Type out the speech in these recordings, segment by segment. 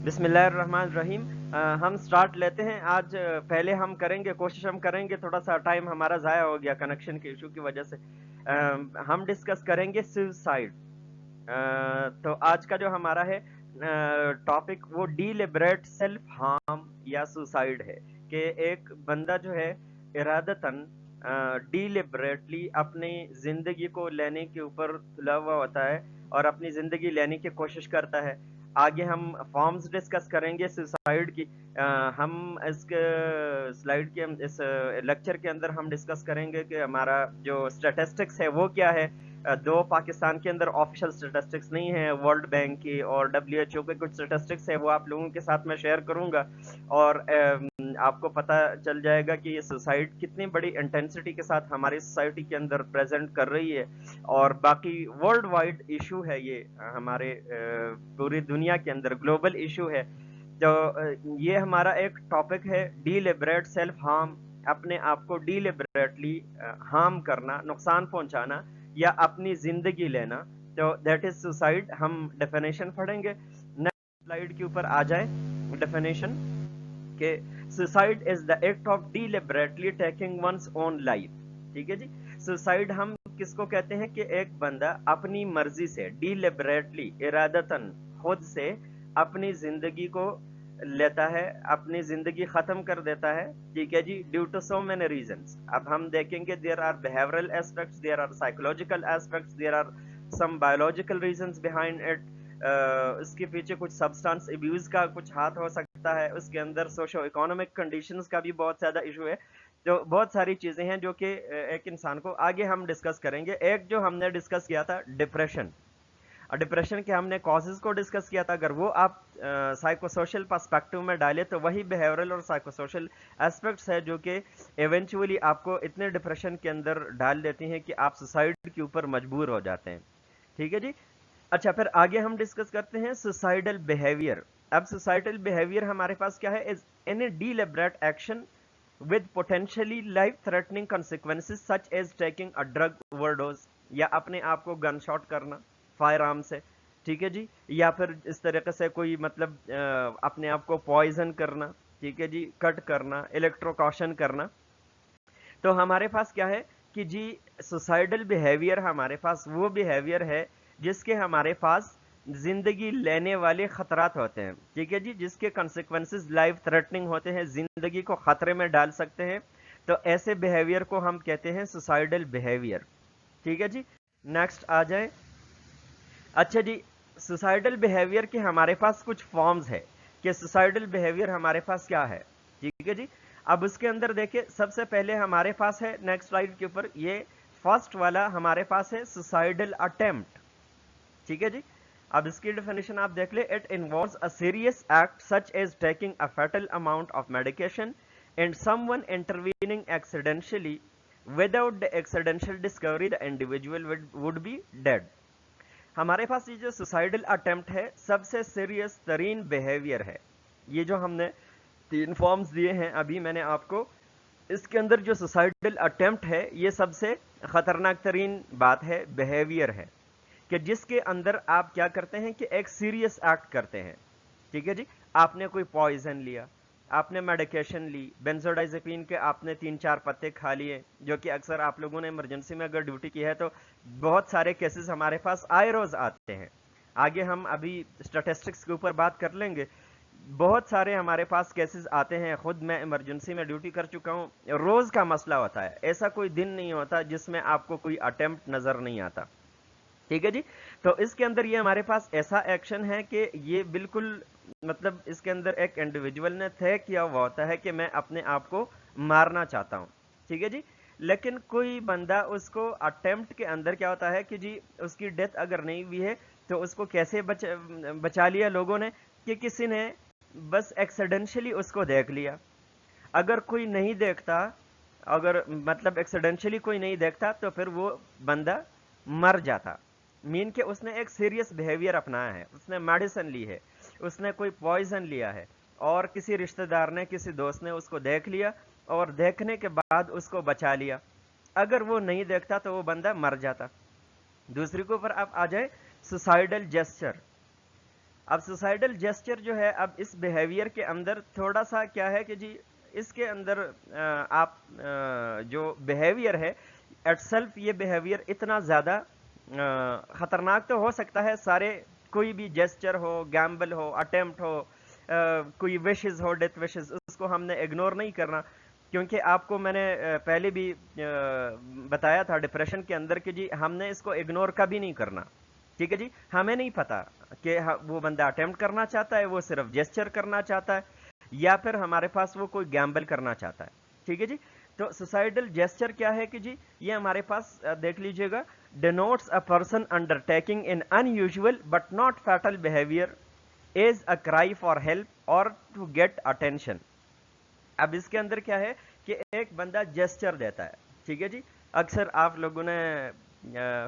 बिस्मिल्लाहिर्रहमानिर्रहीम। हम स्टार्ट लेते हैं आज। पहले हम करेंगे, कोशिश हम करेंगे, थोड़ा सा टाइम हमारा ज़ाया हो गया कनेक्शन के इशू की वजह से। हम डिस्कस करेंगे सुसाइड। तो आज का जो हमारा है टॉपिक वो डिलिबरेट सेल्फ हार्म या सुसाइड है कि एक बंदा जो है इरादतन डिलिबरेटली अपनी ज़िंदगी को लेने के ऊपर तुला हुआ होता है और अपनी ज़िंदगी लेने की कोशिश करता है। आगे हम फॉर्म्स डिस्कस करेंगे सुसाइड की। हम इसके स्लाइड के इस लेक्चर के अंदर हम डिस्कस करेंगे कि हमारा जो स्टैटिस्टिक्स है वो क्या है। दो पाकिस्तान के अंदर ऑफिशियल स्टैटिस्टिक्स नहीं है, वर्ल्ड बैंक की और WHO के कुछ स्टैटिस्टिक्स है वो आप लोगों के साथ मैं शेयर करूंगा और आपको पता चल जाएगा कि ये सुसाइड कितनी बड़ी इंटेंसिटी के साथ हमारी सोसाइटी के अंदर प्रेजेंट कर रही है और बाकी वर्ल्ड वाइड इशू है ये, हमारे पूरी दुनिया के अंदर ग्लोबल इशू है। तो ये हमारा एक टॉपिक है डिलिबरेट सेल्फ हार्म, अपने आप को डिलिबरेटली हार्म करना, नुकसान पहुंचाना या अपनी जिंदगी लेना। तो दैट इज सुसाइड। हम डेफिनेशन पढ़ेंगे। नेक्स्ट स्लाइड के ऊपर आ जाए डेफिनेशन के suicide is the act of deliberately taking one's own life. ठीक है जी। सुसाइड हम किसको कहते हैं कि एक बंदा अपनी मर्जी से डिलिबरेटली, इरादतन, खुद से अपनी जिंदगी को लेता है, अपनी जिंदगी खत्म कर देता है। ठीक है जी, due to so many reasons. अब हम देखेंगे there are behavioural aspects, there are psychological aspects, there are some biological reasons behind it. इसके पीछे कुछ सब्सटेंस अब्यूज का कुछ हाथ हो सकता है, उसके अंदर सोशो इकोनॉमिक कंडीशंस का भी बहुत ज्यादा इशू है। तो बहुत सारी चीजें हैं जो कि एक इंसान को, आगे हम डिस्कस करेंगे। एक जो हमने डिस्कस किया था डिप्रेशन, डिप्रेशन के हमने कॉजेज को डिस्कस किया था। अगर वो आप साइकोसोशल पर्सपेक्टिव में डालें तो वही बिहेवियरल और साइकोसोशल एस्पेक्ट्स है जो कि इवेंचुअली आपको इतने डिप्रेशन के अंदर डाल देती हैं कि आप सुसाइड के ऊपर मजबूर हो जाते हैं। ठीक है जी। अच्छा, फिर आगे हम डिस्कस करते हैं सुसाइडल बिहेवियर। अब सुसाइडल बिहेवियर हमारे पास क्या है? Is any deliberate action with potentially life threatening consequences such as taking a drug overdose, या अपने आप को गन शॉट करना फायर आर्म से। ठीक है जी। या फिर इस तरीके से कोई मतलब अपने आप को पॉइजन करना। ठीक है जी, कट करना, इलेक्ट्रोकॉशन करना। तो हमारे पास क्या है कि जी सुसाइडल बिहेवियर हमारे पास वो बिहेवियर है जिसके हमारे पास जिंदगी लेने वाले खतरात होते हैं। ठीक है जी, जिसके कॉन्सिक्वेंसेस लाइफ थ्रेटनिंग होते हैं, जिंदगी को खतरे में डाल सकते हैं। तो ऐसे बिहेवियर को हम कहते हैं सुसाइडल बिहेवियर। ठीक है जी। नेक्स्ट आ जाए। अच्छा जी, सुसाइडल बिहेवियर के हमारे पास कुछ फॉर्म्स है कि सुसाइडल बिहेवियर हमारे पास क्या है। ठीक है जी। अब उसके अंदर देखिए, सबसे पहले हमारे पास है नेक्स्ट स्लाइड के ऊपर, ये फर्स्ट वाला हमारे पास है सुसाइडल अटेम्प्ट। ठीक है जी। अब इसकी डेफिनेशन आप देख ले। It involves a serious act such as taking a fatal amount of medication and someone intervening accidentally without the accidental discovery the individual would be dead. हमारे पास ये जो सुसाइडल अटेम्प्ट है सबसे सीरियस तरीन बिहेवियर है। ये जो हमने तीन फॉर्म्स दिए हैं अभी मैंने आपको, इसके अंदर जो सुसाइडल अटेम्प्ट है ये सबसे खतरनाक तरीन बात है, बिहेवियर है कि जिसके अंदर आप क्या करते हैं कि एक सीरियस एक्ट करते हैं। ठीक है जी। आपने कोई पॉइजन लिया, आपने मेडिकेशन ली, बेंजोडाइजेपिन के आपने 3-4 पत्ते खा लिए, जो कि अक्सर आप लोगों ने इमरजेंसी में अगर ड्यूटी की है तो बहुत सारे केसेस हमारे पास आए रोज आते हैं। आगे हम अभी स्टैटिस्टिक्स के ऊपर बात कर लेंगे। बहुत सारे हमारे पास केसेस आते हैं, खुद मैं इमरजेंसी में ड्यूटी कर चुका हूं, रोज का मसला होता है। ऐसा कोई दिन नहीं होता जिसमें आपको कोई अटेम्प्ट नजर नहीं आता। ठीक है जी। तो इसके अंदर ये हमारे पास ऐसा एक्शन है कि ये बिल्कुल मतलब इसके अंदर एक इंडिविजुअल ने तय किया हुआ होता है कि मैं अपने आप को मारना चाहता हूं। ठीक है जी। लेकिन कोई बंदा उसको अटेम्प्ट के अंदर क्या होता है कि जी उसकी डेथ अगर नहीं हुई है तो उसको कैसे बचा लिया लोगों ने कि किसी ने बस एक्सीडेंशियली उसको देख लिया। अगर कोई नहीं देखता, अगर मतलब एक्सीडेंशियली कोई नहीं देखता तो फिर वो बंदा मर जाता। मीन के उसने एक सीरियस बिहेवियर अपनाया है, उसने मेडिसिन ली है, उसने कोई पॉइजन लिया है और किसी रिश्तेदार ने, किसी दोस्त ने उसको देख लिया और देखने के बाद उसको बचा लिया। अगर वो नहीं देखता तो वो बंदा मर जाता। दूसरी के ऊपर आप आ जाए, सुसाइडल जेस्चर। اب سوسائڈل جیسچر جو ہے، اب اس بیہیویئر کے اندر تھوڑا سا کیا ہے کہ جی اس کے اندر آپ جو بیہیویئر ہے ایٹ سیلف، یہ بیہیویئر اتنا زیادہ خطرناک تو ہو سکتا ہے، سارے کوئی بھی جیسچر ہو، گیمبل ہو، اٹیمپٹ ہو، کوئی وشز ہو، ڈیتھ وشز، اس کو ہم نے اگنور نہیں کرنا، کیونکہ آپ کو میں نے پہلے بھی بتایا تھا ڈپریشن کے اندر کہ جی ہم نے اس کو اگنور کبھی نہیں کرنا. ٹھیک ہے جی، ہمیں نہیں پتا کہ وہ بندہ اٹیمپٹ کرنا چاہتا ہے، وہ صرف جیسچر کرنا چاہتا ہے، یا پھر ہمارے پاس وہ کوئی گیمبل کرنا چاہتا ہے. ٹھیک ہے جی. تو سوسائڈل جیسچر کیا ہے کہ جی یہ ہمارے پاس دیکھ لیجئے گا، denotes a person undertaking an unusual but not fatal behaviour is a cry for help or to get attention. اب اس کے اندر کیا ہے کہ ایک بندہ جیسچر دیتا ہے. ٹھیک ہے جی. اکثر آپ لوگوں نے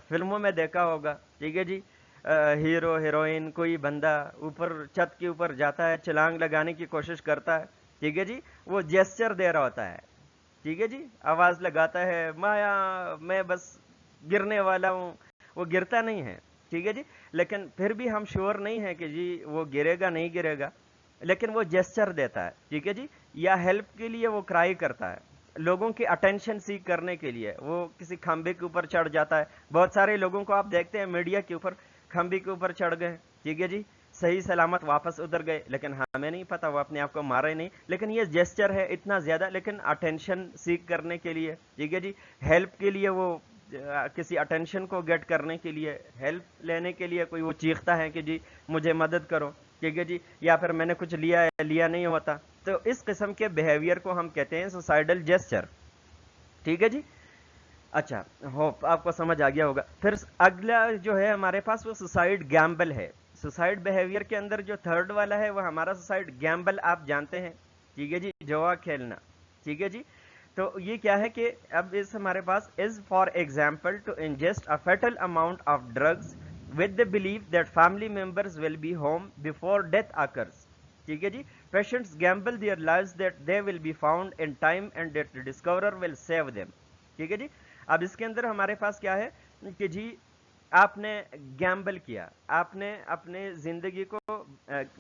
فلموں میں دیکھا ہوگا. ٹھیک ہے جی. ہیرو ہیروئن کوئی بندہ اوپر چھت کے اوپر جاتا ہے، چھلانگ لگانے کی کوشش کرتا ہے. ٹھیک ہے جی. وہ جیسچر دے رہا ہوتا ہے. ٹھیک ہے جی. آواز لگاتا ہے، مایا میں بس گرنے والا ہوں. وہ گرتا نہیں ہے. ٹھیک ہے جی. لیکن پھر بھی ہم شور نہیں ہے کہ جی وہ گرے گا نہیں گرے گا، لیکن وہ جیسچر دیتا ہے. ٹھیک ہے جی. یا ہیلپ کے لیے وہ کرائی کرتا ہے، لوگوں کی اٹینشن سیک کرنے کے لیے وہ کسی کھمبے کے اوپر چڑھ جاتا ہے. بہت سارے لوگوں کو آپ دیکھتے ہیں میڈیا کے اوپر کھمبے کے اوپر چڑھ گئے. ٹھیک ہے جی. صحیح سلامت واپس ادھر گئے، لیکن ہمیں نہیں پتا، وہ اپنے آپ کو مارا ہی نہیں، لیکن یہ جیسچر ہے اتنا زیادہ، لیکن اٹینشن سیک کرنے کے لیے. ٹھیک ہے جی. ہیلپ کے لیے وہ کسی اٹینشن کو گیٹ کرنے کے لیے، ہیلپ لینے کے لیے کوئی وہ چیختا ہے کہ جی مجھے مدد کرو. ٹھیک ہے جی. یا پھر میں نے کچھ لیا ہے، لیا نہیں ہوتا. تو اس قسم کے بیہیویئر کو ہم کہتے ہیں سوسائڈل جیسچر. ٹھیک ہے جی. اچھا، ہوپ آپ کو سمجھ آ گیا ہوگا. پھر اگلا جو ہے ہمارے پاس وہ سوسائڈ گیمبل ہے. سوسائڈ بیہیویئر کے اندر جو تھرڈ والا ہے وہ ہمارا سوسائڈ گیمبل آپ جانتے ہیں. ٹھیک ہے جی. جوا کھیلنا. ٹھیک ہے جی. تو یہ کیا ہے کہ اب اس ہمارے پاس is for example to ingest a fatal amount of drugs with the belief that family members will be home before death occurs. ٹھیک ہے جی. Patients gamble their lives that they will be found in time and that the discoverer will save them. ٹھیک ہے جی. اب اس کے اندر ہمارے پاس کیا ہے کہ جی آپ نے گیمبل کیا، آپ نے اپنے زندگی کو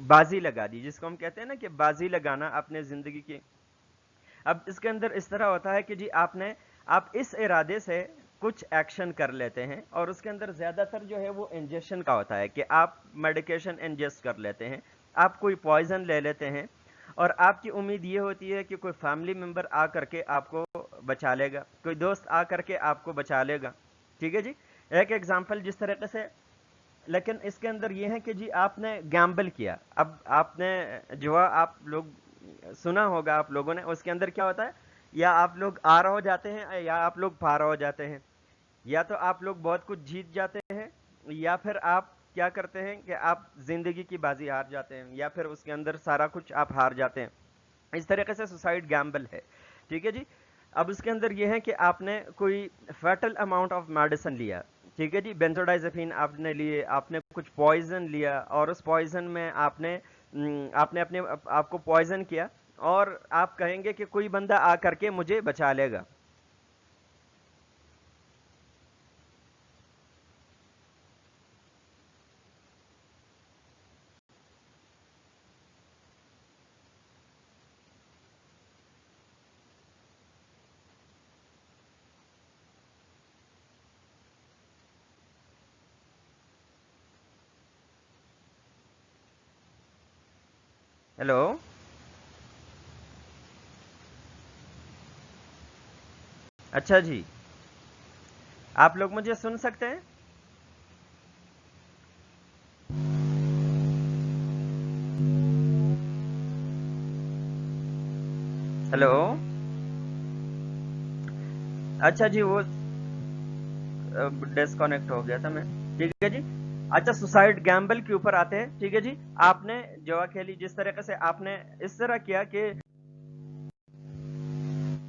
بازی لگا دی، جس کو ہم کہتے ہیں نا کہ بازی لگانا اپنے زندگی کی. اب اس کے اندر اس طرح ہوتا ہے کہ جی آپ اس ارادے سے کچھ ایکشن کر لیتے ہیں، اور اس کے اندر زیادہ تر جو ہے وہ انجیکشن کا ہوتا ہے کہ آپ میڈیکیشن انجیسٹ کر لیتے ہیں، آپ کوئی پوائزن لے لیتے ہیں، اور آپ کی امید یہ ہوتی ہے کہ کوئی فیملی ممبر آ کر کے آپ کو بچا لے گا، کوئی دوست آ کر کے آپ کو بچا لے گا. ٹھیک ہے جی. ایک ایگزامپل جس طریقے سے، لیکن اس کے اندر یہ ہے کہ جی آپ نے گیمبل کیا. اب آپ نے جو آپ لوگ سنا ہوگا آپ لوگوں نے، اس کے اندر کیا ہوتا ہے، یا آپ لوگ آ رہا ہو جاتے ہیں یا آپ لوگ پا رہا ہو جاتے ہیں، یا تو آپ لوگ بہت کچھ جیت جاتے ہیں، یا پھر آپ کیا کرتے ہیں کہ آپ زندگی کی بازی ہار جاتے ہیں، یا پھر اس کے اندر سارا کچھ آپ ہار جاتے ہیں. اس طریقے سے سوسائڈ گیمبل ہے. ٹھیک ہے جی. اب اس کے اندر یہ ہے کہ آپ نے کوئی فیٹل اماؤنٹ آف میڈیسن لیا. ٹھیک ہے جی. بینزوڈائزپین آپ نے لیے، آپ نے کچھ پوائزن لیا، اور اس پوائزن میں آپ نے اپنے آپ کو پوائزن کیا، اور آپ کہیں گے کہ کوئی بندہ آ کر کے مجھے بچا لے گا. ہیلو. اچھا جی. آپ لوگ مجھے سن سکتے ہیں؟ ہیلو. اچھا جی، وہ ڈسکنیکٹ ہو گیا تھا میں. ٹھیک ہے جی. اچھا، سوسائڈ گیمبل کے اوپر آتے ہیں. ٹھیک ہے جی. آپ نے جوا کھیلی، جس طریقے سے آپ نے اس طرح کیا کہ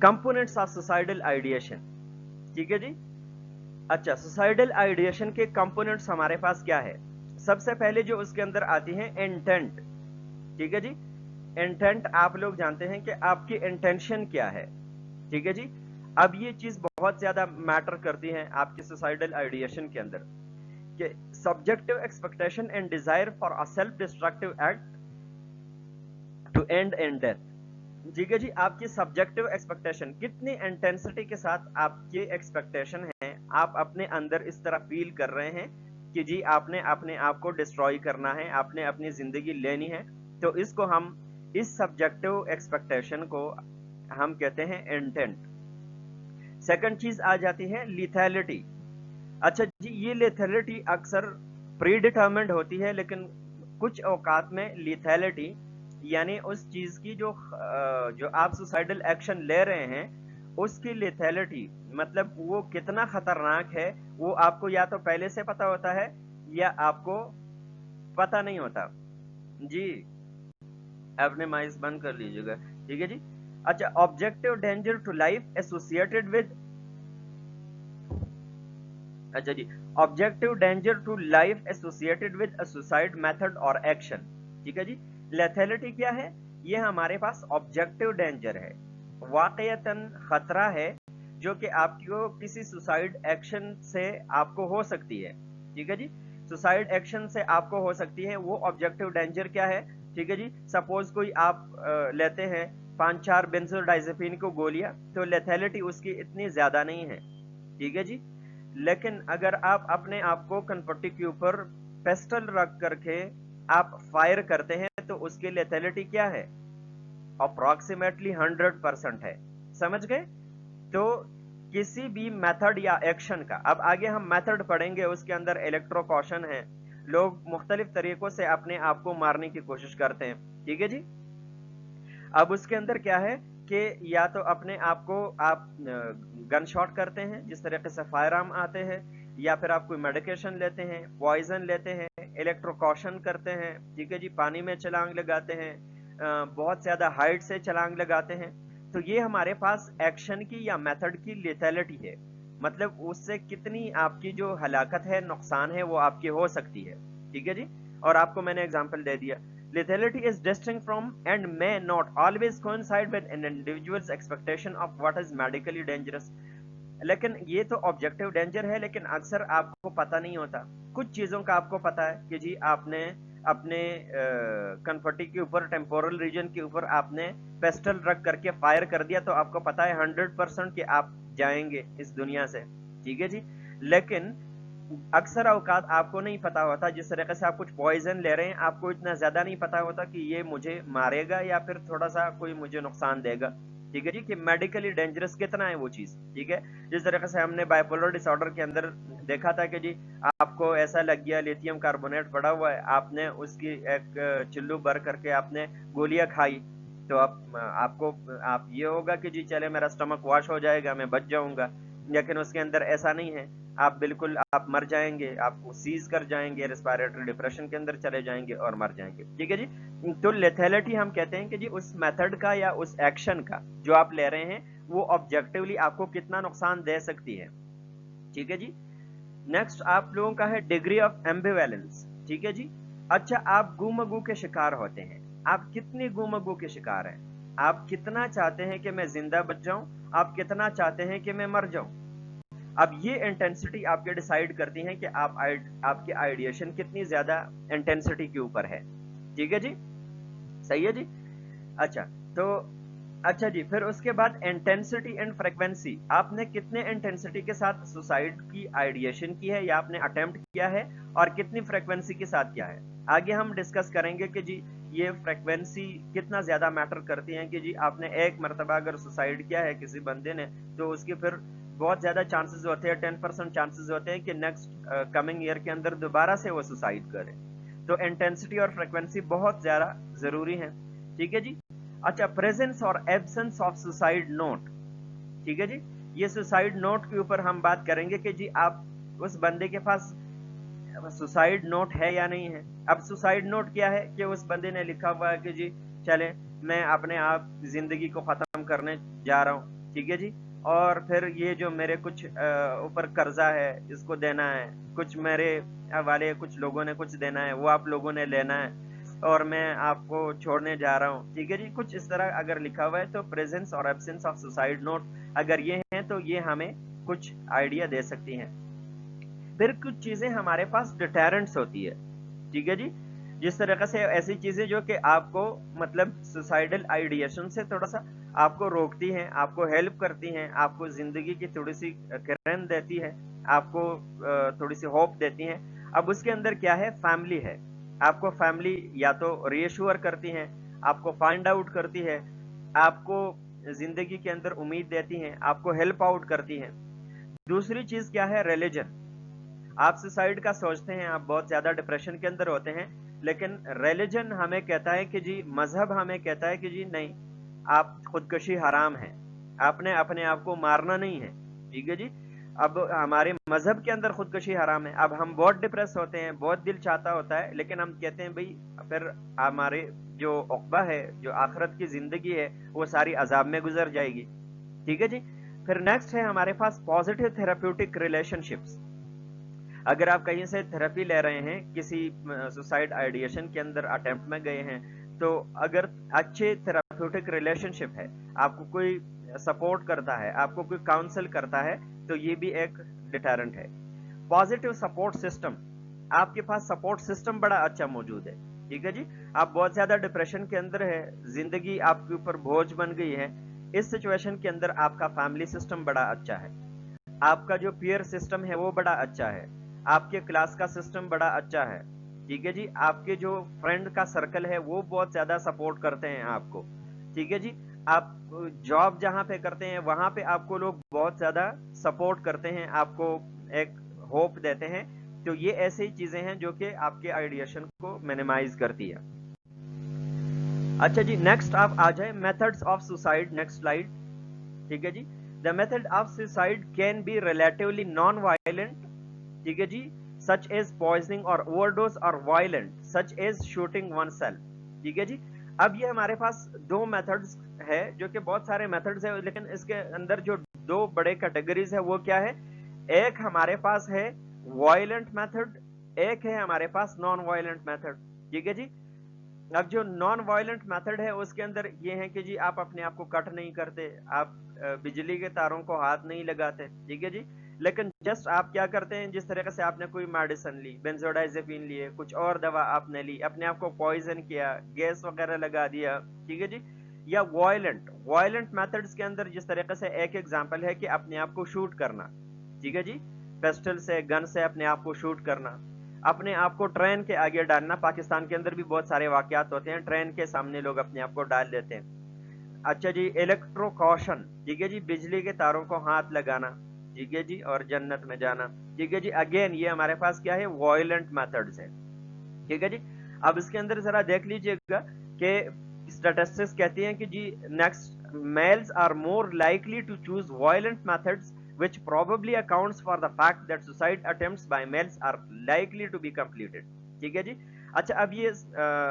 کمپوننٹس آف سوسائڈل آئیڈیشن. ٹھیک ہے جی. اچھا، سوسائڈل آئیڈیشن کے کمپوننٹس ہمارے پاس کیا ہے؟ سب سے پہلے جو اس کے اندر آتی ہیں انٹینٹ. ٹھیک ہے جی. انٹینٹ آپ لوگ جانتے ہیں کہ آپ کی انٹینشن کیا ہے. ٹھیک ہے جی. اب یہ چیز بہت زیادہ میٹر کرتی ہے آپ کی سوسائڈل آئیڈیشن کے اندر، کہ subjective expectation and desire for a self-destructive act to end in death. ठीक है जी, आपकी सब्जेक्टिव एक्सपेक्टेशन कितनी इंटेंसिटी के साथ आपकी एक्सपेक्टेशन है, आप अपने अंदर इस तरह फील कर रहे हैं कि जी आपने अपने आप को डिस्ट्रॉय करना है, आपने अपनी जिंदगी लेनी है, तो इसको हम, इस सब्जेक्टिव एक्सपेक्टेशन को हम कहते हैं इंटेंट. सेकंड चीज आ जाती है लीथैलिटी. अच्छा जी, ये लेथैलिटी अक्सर प्री डिटर्मिन्ड होती है, लेकिन कुछ औकात में लीथैलिटी यानी उस चीज की जो आप सुसाइडल एक्शन ले रहे हैं उसकी लेथैलिटी, मतलब वो कितना खतरनाक है, वो आपको या तो पहले से पता होता है या आपको पता नहीं होता. जी आपने माइक बंद कर लीजिएगा. ठीक है जी. अच्छा, objective danger to life associated with, अच्छा जी, objective danger to life associated with a suicide method or action. ठीक है जी. लेथैलिटी क्या है? ये हमारे पास ऑब्जेक्टिव डेंजर है, वाकईतन खतरा है जो कि आपको किसी सुसाइड एक्शन से आपको हो सकती है. ठीक है जी, सुसाइड एक्शन से आपको हो सकती है, वो ऑब्जेक्टिव डेंजर क्या है? ठीक है जी, सपोज कोई आप लेते हैं 5-4 बेंजोडाइजेपिन को गोलियां, तो लेथैलिटी उसकी इतनी ज्यादा नहीं है. ठीक है जी. लेकिन अगर आप अपने आप को कनपट्टी के ऊपर पेस्टल रख करके आप फायर करते हैं तो उसकी लेथैलिटी क्या है? अप्रॉक्सीमेटली 100% है. समझ गए? तो किसी भी मेथड या एक्शन का, अब आगे हम मेथड पढ़ेंगे, उसके अंदर इलेक्ट्रोकॉशन है, लोग मुख्तलिफ तरीकों से अपने आप को मारने की कोशिश करते हैं. ठीक है जी. अब उसके अंदर क्या है कि या तो अपने आप को आप गन शॉट करते हैं जिस तरीके से फायर आर्म आते हैं, या फिर आप कोई मेडिकेशन लेते हैं, पॉइजन लेते हैं, इलेक्ट्रोकॉशन करते हैं. ठीक है जी. पानी में छलांग लगाते हैं, बहुत ज्यादा हाइट से छलांग लगाते हैं. तो ये हमारे पास एक्शन की या मेथड की लेथैलिटी है, मतलब उससे कितनी आपकी जो हलाकत है, नुकसान है, वो आपकी हो सकती है. ठीक है जी. और आपको मैंने एग्जांपल दे दिया. Lethality is distinct from and may not always coincide with an individual's expectation of what is medically dangerous. लेकिन ये तो ऑब्जेक्टिव डेंजर है, लेकिन अक्सर आपको पता नहीं होता. कुछ चीजों का आपको पता है कि जी आपने अपने कनपट्टी के ऊपर, टेम्पोरल रीजन के ऊपर आपने पेस्टल रख करके फायर कर दिया, तो आपको पता है 100% कि आप जाएंगे इस दुनिया से. ठीक है जी. लेकिन अक्सर औकात आपको नहीं पता होता, जिस तरीके से आप कुछ पॉइजन ले रहे हैं, आपको इतना ज्यादा नहीं पता होता कि ये मुझे मारेगा या फिर थोड़ा सा कोई मुझे नुकसान देगा. ठीक है जी, कि मेडिकली डेंजरस कितना है वो चीज. ठीक है. जिस तरीके से हमने बाइपोलर डिसऑर्डर के अंदर देखा था कि जी आपको ऐसा लग गया, लिथियम कार्बोनेट पड़ा हुआ है, आपने उसकी एक चिल्लू भर करके आपने गोलियां खाई, तो आप ये होगा कि जी चले मेरा स्टमक वॉश हो जाएगा, मैं बच जाऊंगा. लेकिन उसके अंदर ऐसा नहीं है, आप बिल्कुल आप मर जाएंगे, आपको सीज कर जाएंगे, रेस्पिरेटरी डिप्रेशन के अंदर चले जाएंगे और मर जाएंगे. ठीक है जी. तो लेथैलिटी हम कहते हैं कि जी उस मेथड का या उस एक्शन का जो आप ले रहे हैं वो ऑब्जेक्टिवली आपको कितना नुकसान दे सकती है. ठीक है जी. नेक्स्ट आप लोगों का है डिग्री ऑफ एम्बिवेलेंस. ठीक है जी. अच्छा, आप गुमगु के शिकार होते हैं, आप कितनी गुमगु के शिकार हैं? आप कितना चाहते हैं कि मैं जिंदा बच जाऊं, आप कितना चाहते हैं कि मैं मर जाऊं? अब ये इंटेंसिटी आपके डिसाइड करती है कि आपकी आइडिएशन कितनी ज्यादा इंटेंसिटी के ऊपर है. ठीक है जी. सही है जी. अच्छा, तो अच्छा जी, फिर उसके बाद इंटेंसिटी एंड फ्रीक्वेंसी, आपने कितने इंटेंसिटी के साथ सुसाइड की आइडिएशन की है या आपने अटेम्प्ट किया है, और कितनी फ्रीक्वेंसी के साथ किया है. आगे हम डिस्कस करेंगे कि जी ये फ्रीक्वेंसी कितना ज्यादा मैटर करती है कि जी आपने एक मरतबा अगर सुसाइड किया है किसी बंदे ने, तो उसकी फिर बहुत ज्यादा चांसेस होते हैं, 10% चांसेस होते हैं कि नेक्स्ट कमिंग ईयर के अंदर दोबारा से वो सुसाइड करे. तो इंटेंसिटी और फ्रीक्वेंसी बहुत ज्यादा जरूरी है. ठीक है जी. अच्छा, प्रेजेंस और एब्सेंस ऑफ सुसाइड नोट. ठीक है जी. ये सुसाइड नोट के ऊपर हम बात करेंगे कि जी आप उस बंदे के पास सुसाइड नोट है या नहीं है. अब सुसाइड नोट क्या है कि उस बंदे ने लिखा हुआ है कि जी चले मैं अपने आप जिंदगी को खत्म करने जा रहा हूँ. ठीक है जी. और फिर ये जो मेरे कुछ ऊपर कर्जा है इसको देना है, कुछ मेरे वाले कुछ लोगों ने कुछ देना है, वो आप लोगों ने लेना है, और मैं आपको छोड़ने जा रहा हूँ. ठीक है जी. कुछ इस तरह अगर लिखा हुआ है तो प्रेजेंस और एब्सेंस ऑफ सुसाइड नोट अगर ये हैं तो ये हमें कुछ आइडिया दे सकती हैं. फिर कुछ चीजें हमारे पास डिटेरेंट्स होती है, ठीक है जी, जिस तरीके से ऐसी चीजें जो कि आपको मतलब सुसाइडल आइडिएशन से थोड़ा सा आपको रोकती हैं, आपको हेल्प करती हैं, आपको जिंदगी की थोड़ी सी किरण देती है, आपको थोड़ी सी होप देती हैं। अब उसके अंदर क्या है, फैमिली है। आपको फैमिली या तो रीअश्योर करती है, आपको फाइंड आउट करती है, आपको जिंदगी के अंदर उम्मीद देती हैं, आपको हेल्प आउट करती हैं। दूसरी चीज क्या है, रिलीजन। आप सुसाइड का सोचते हैं, आप बहुत ज्यादा डिप्रेशन के अंदर होते हैं, लेकिन रिलीजन हमें कहता है कि जी, मजहब हमें कहता है कि जी नहीं, आप खुदकशी हराम है, आपने अपने आप को मारना नहीं है, ठीक है जी। अब हमारे मजहब के अंदर खुदकशी हराम है। अब हम बहुत डिप्रेस होते हैं, बहुत दिल चाहता होता है, लेकिन हम कहते हैं भाई फिर हमारे जो उक़बा है, जो आखिरत की जिंदगी है, वो सारी अजाब में गुजर जाएगी, ठीक है जी। फिर नेक्स्ट है हमारे पास पॉजिटिव थेराप्यूटिक रिलेशनशिप्स। अगर आप कहीं से थेरेपी ले रहे हैं, किसी सुसाइड आइडिएशन के अंदर अटेम्प्ट में गए हैं, तो अगर अच्छे थेराप्यूटिक रिलेशनशिप है, आपको कोई सपोर्ट करता है, आपको कोई काउंसल करता है, तो ये भी एक डिटरेंट है। पॉजिटिव सपोर्ट सिस्टम, आपके पास सपोर्ट सिस्टम बड़ा अच्छा मौजूद है, ठीक है जी। आप बहुत ज्यादा डिप्रेशन के अंदर है, जिंदगी आपके ऊपर बोझ बन गई है, इस सिचुएशन के अंदर आपका फैमिली सिस्टम बड़ा अच्छा है, आपका जो पीयर सिस्टम है वो बड़ा अच्छा है, आपके क्लास का सिस्टम बड़ा अच्छा है, ठीक है जी। आपके जो फ्रेंड का सर्कल है वो बहुत ज्यादा सपोर्ट करते हैं आपको, ठीक है जी। आप जॉब जहां पे करते हैं वहां पे आपको लोग बहुत ज्यादा सपोर्ट करते हैं, आपको एक होप देते हैं। तो ये ऐसी चीजें हैं जो कि आपके आइडिएशन को मिनिमाइज करती है। अच्छा जी, नेक्स्ट आप आ जाए methods of suicide, next slide, ठीक है जी। The method of suicide can be relatively non violent, ठीक है जी, such as poisoning or overdose, or violent such as shooting oneself, ठीक है जी। अब ये हमारे पास दो मेथड्स है, जो कि बहुत सारे मेथड्स है, लेकिन इसके अंदर जो दो बड़े कैटेगरीज है वो क्या है, एक हमारे पास है वायलेंट मेथड, एक है हमारे पास नॉन वायलेंट मेथड, ठीक है जी। अब जो नॉन वायलेंट मेथड है उसके अंदर ये है कि जी आप अपने आप को कट नहीं करते, आप बिजली के तारों को हाथ नहीं लगाते, ठीक है जी। लेकिन जस्ट आप क्या करते हैं, जिस तरीके से आपने कोई मेडिसिन ली, बेंजोडाइजेपिन लिए, कुछ और दवा आपने ली, अपने आप को पॉइजन किया, गैस वगैरह लगा दिया, ठीक है जी। या वायलेंट वायलेंट मेथड्स के अंदर जिस तरीके से एक एग्जांपल है कि अपने आप को शूट करना, ठीक है जी, पिस्टल से, गन से अपने आप को शूट करना, अपने आप को ट्रेन के आगे डालना। पाकिस्तान के अंदर भी बहुत सारे वाकयात होते हैं, ट्रेन के सामने लोग अपने आप को डाल देते हैं। अच्छा जी, इलेक्ट्रोकॉशन, ठीक है जी, बिजली के तारों को हाथ लगाना, ठीक है जी, और जन्नत में जाना, ठीक है जी। अगेन ये हमारे पास क्या है, वायलेंट मेथड्स है, ठीक है जी। अब इसके अंदर जरा देख लीजिएगा कि स्टैटिस्टिक्स कहती हैं कि जी next, males are more likely to choose violent methods which probably accounts for the fact that suicide attempts by males are likely to be completed, ठीक है जी। अच्छा, अब ये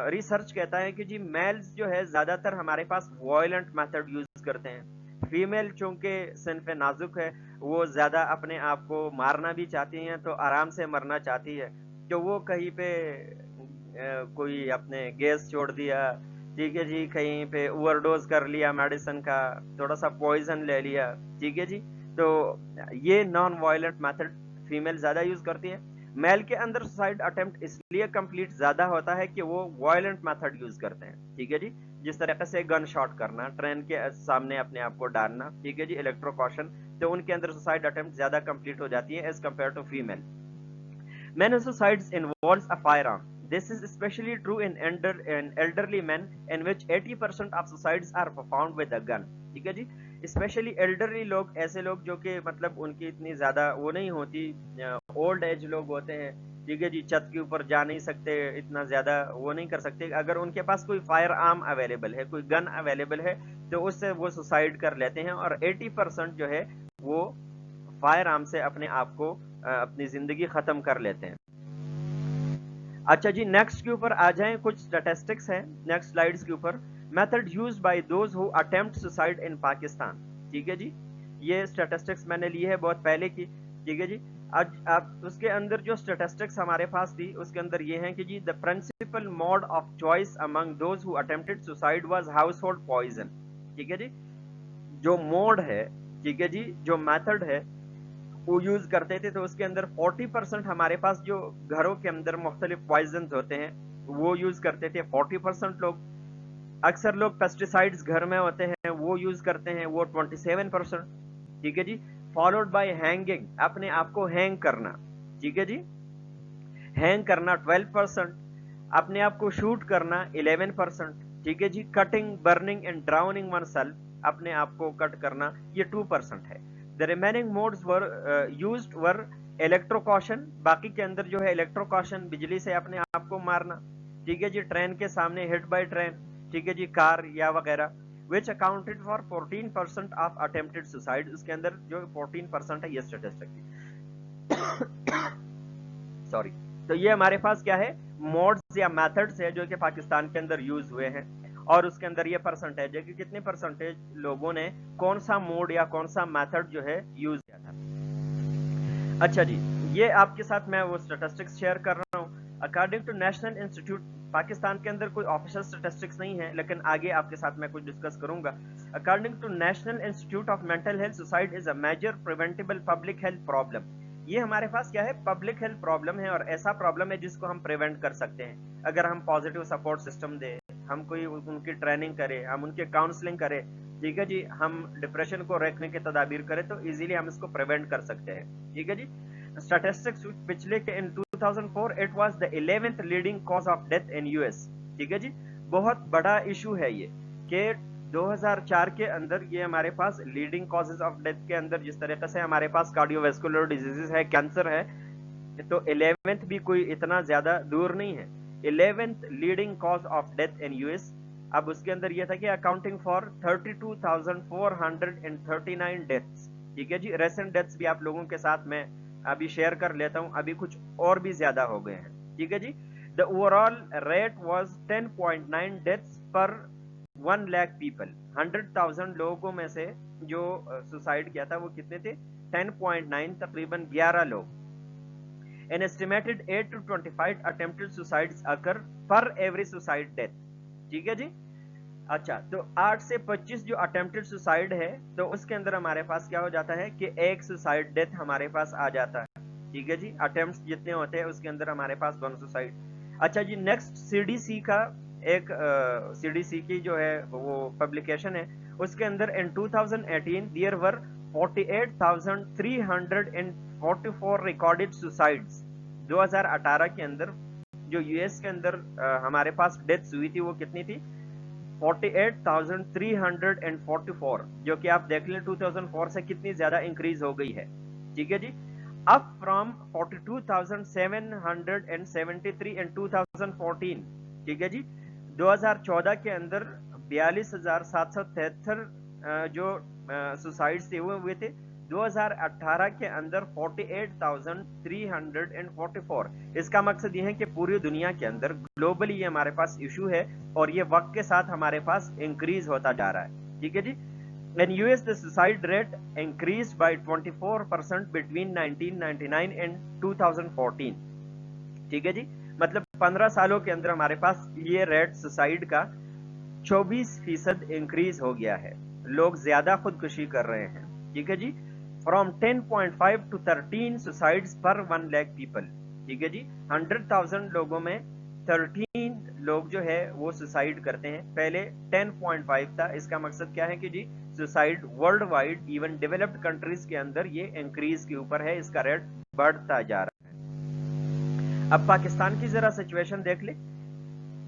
रिसर्च कहता है कि जी मेल्स जो है ज्यादातर हमारे पास वायलेंट मेथड यूज करते हैं, फीमेल चूंकि सिन्फ नाजुक है, वो ज्यादा अपने आप को मारना भी चाहती हैं, तो आराम से मरना चाहती है, तो वो कहीं पे कोई अपने गैस छोड़ दिया, ठीक है जी, कहीं पे ओवरडोज कर लिया मेडिसिन का, थोड़ा सा पॉइजन ले लिया, ठीक है जी। तो ये नॉन वायलेंट मेथड फीमेल ज्यादा यूज करती है। मेल के अंदर सुसाइड अटेम्प्ट इसलिए कंप्लीट ज्यादा होता है कि वो वायलेंट मेथड यूज करते हैं, ठीक है जी, जिस तरीके से गन शॉट करना, ट्रेन के सामने अपने आप को डालना, ठीक है जी, इलेक्ट्रोकॉशन, तो उनके अंदर सुसाइड अटेम्प्ट ज्यादा कंप्लीट हो जाती है as compare to female. Many suicides involves a firearm. This is especially true in elderly men, in which 80% of suicides are performed with a gun, ठीक है जी। स्पेशली एल्डरली लोग, ऐसे लोग जो कि मतलब उनकी इतनी ज्यादा वो नहीं होती, ओल्ड एज लोग होते हैं, ठीक है जी, छत के ऊपर जा नहीं सकते, इतना ज्यादा वो नहीं कर सकते, अगर उनके पास कोई फायर आर्म अवेलेबल है, कोई गन अवेलेबल है, तो उससे वो सुसाइड कर लेते हैं, और 80% जो है वो फायर आर्म से अपने आप को अपनी जिंदगी खत्म कर लेते हैं। अच्छा जी, नेक्स्ट के ऊपर आ जाएं, कुछ स्टैटिस्टिक्स हैं नेक्स्ट स्लाइड्स के ऊपर। Method used by those who attempt suicide in Pakistan, ठीक है जी, ये स्टैटिस्टिक्स मैंने ली है बहुत पहले की, ठीक है जी। आज आप उसके अंदर जो स्टैटिस्टिक्स हमारे पास थी उसके अंदर ये है कि जी the principal mode of choice among those who attempted suicide was household poison, ठीक है जी। जो मोड है, ठीक है जी, जो मेथड है, वो यूज करते थे, तो उसके अंदर 40% हमारे पास जो घरों के अंदर मुख्तलिफ पॉइजन होते हैं वो यूज करते थे 40% लोग। अक्सर लोग पेस्टिसाइड्स घर में होते हैं वो यूज करते हैं, वो 27%। ठीक है जी। फॉलोड बाय हैंगिंग, अपने आप को हैंग करना, ठीक है जी, हैंग करना 12%, अपने आप को शूट करना 11%, ठीक है जी। Cutting, burning and drowning oneself, अपने आप को कट करना, ये 2% है। The remaining modes were used were electrocution, बाकी के अंदर जो है इलेक्ट्रोकॉशन, बिजली से अपने आप को मारना, ठीक है जी। ट्रेन के सामने, हिट बाय ट्रेन, ठीक है जी, कार या वगैरह। Which accounted for 14% of attempted suicide, उसके अंदर जो 14% है ये स्टेटिस्टिक थी। सॉरी। तो ये हमारे पास क्या है, मोड्स या मेथड्स है जो कि पाकिस्तान के अंदर यूज हुए हैं, और उसके अंदर ये परसेंटेज है कि कितने परसेंटेज लोगों ने कौन सा मोड या कौन सा मेथड जो है यूज किया था। अच्छा जी, ये आपके साथ मैं वो स्टैटिस्टिक्स शेयर कर रहा हूँ according to national institute. Pakistan के अंदर कोई ऑफिशियल स्टैटिस्टिक्स नहीं है, लेकिन आगे आपके साथ मैं कुछ डिस्कस करूंगा। According to national institute of mental health, suicide is a major preventable public health problem. ये हमारे पास क्या है, पब्लिक हेल्थ प्रॉब्लम है, और ऐसा प्रॉब्लम है जिसको हम प्रिवेंट कर सकते हैं अगर हम पॉजिटिव सपोर्ट सिस्टम दे, हम कोई उनकी ट्रेनिंग करें, हम उनके काउंसलिंग करें, ठीक है जी, हम डिप्रेशन को रोकने की तदाबीर करें, तो इजीली हम इसको प्रिवेंट कर सकते हैं, ठीक है जी। स्टैटिस्टिक्स पिछले के इन 2004 it was the 11th leading cause of death in US, ठीक है जी। बहुत बड़ा इशू है ये कि 2004 के अंदर ये हमारे पास लीडिंग कॉजेज ऑफ डेथ के अंदर, जिस तरीके से हमारे पास कार्डियोवैस्कुलर डिजीजेस है, कैंसर है, तो 11th भी कोई इतना ज्यादा दूर नहीं है। 11th leading cause of death in US. अब उसके अंदर ये था कि अकाउंटिंग फॉर 32,439 डेथ्स, ठीक है जी। रेसेंट डेथ्स भी आप लोगों के साथ मैं अभी शेयर कर लेता हूं, अभी कुछ और भी ज्यादा हो गए हैं, ठीक है जी। The overall rate was 10.9 deaths per 1 lakh people. 100,000 लोगों में से जो सुसाइड किया था वो कितने थे, 10.9, तकरीबन 11 लोग। An estimated 8 to 25 attempted suicides occur per every suicide death, ठीक है जी। अच्छा, तो 8 से 25 जो अटेम्प्टेड सुसाइड है, तो उसके अंदर हमारे पास क्या हो जाता है कि एक सुसाइड डेथ हमारे पास आ जाता है, ठीक है जी। अटेम्प्ट्स जितने होते हैं उसके अंदर हमारे पास 1 सुसाइड। अच्छा जी, नेक्स्ट सीडीसी का एक सीडीसी की जो है वो पब्लिकेशन है, उसके अंदर इन 2018 देयर वर 48,344 रिकॉर्डेड सुसाइड्स। 2018 के अंदर जो यूएस के अंदर हमारे पास डेथ्स हुई थी वो कितनी थी, 48,344, जो कि आप देख लें 2004 से कितनी ज्यादा इंक्रीज हो गई है, ठीक है जी। अप फ्रॉम 42,773 इन 2014, ठीक है जी। 2014 के अंदर 42,773 जो सुसाइड्स थे वो हुए थे। 2018 के अंदर 48,344। इसका मकसद ये है कि पूरी दुनिया के अंदर ग्लोबली ये हमारे पास इशू है, और ये वक्त के साथ हमारे पास इंक्रीज होता जा रहा है, ठीक है जी। In US, the suicide rate increased by 24% between 1999 and 2014, ठीक है जी। मतलब 15 सालों के अंदर हमारे पास ये रेट सुसाइड का 24% इंक्रीज हो गया है, लोग ज्यादा खुदकुशी कर रहे हैं, ठीक है जी। फ्रॉम 10.5 to 13 सुसाइड्स पर 1 लाख पीपल, ठीक है जी। 100,000 लोगों में 13 लोग जो है वो सुसाइड करते हैं, पहले 10.5 था। इसका मकसद क्या है कि जी suicide worldwide, even developed countries के अंदर ये इंक्रीज के ऊपर है, इसका रेट बढ़ता जा रहा है। अब पाकिस्तान की जरा सिचुएशन देख ले।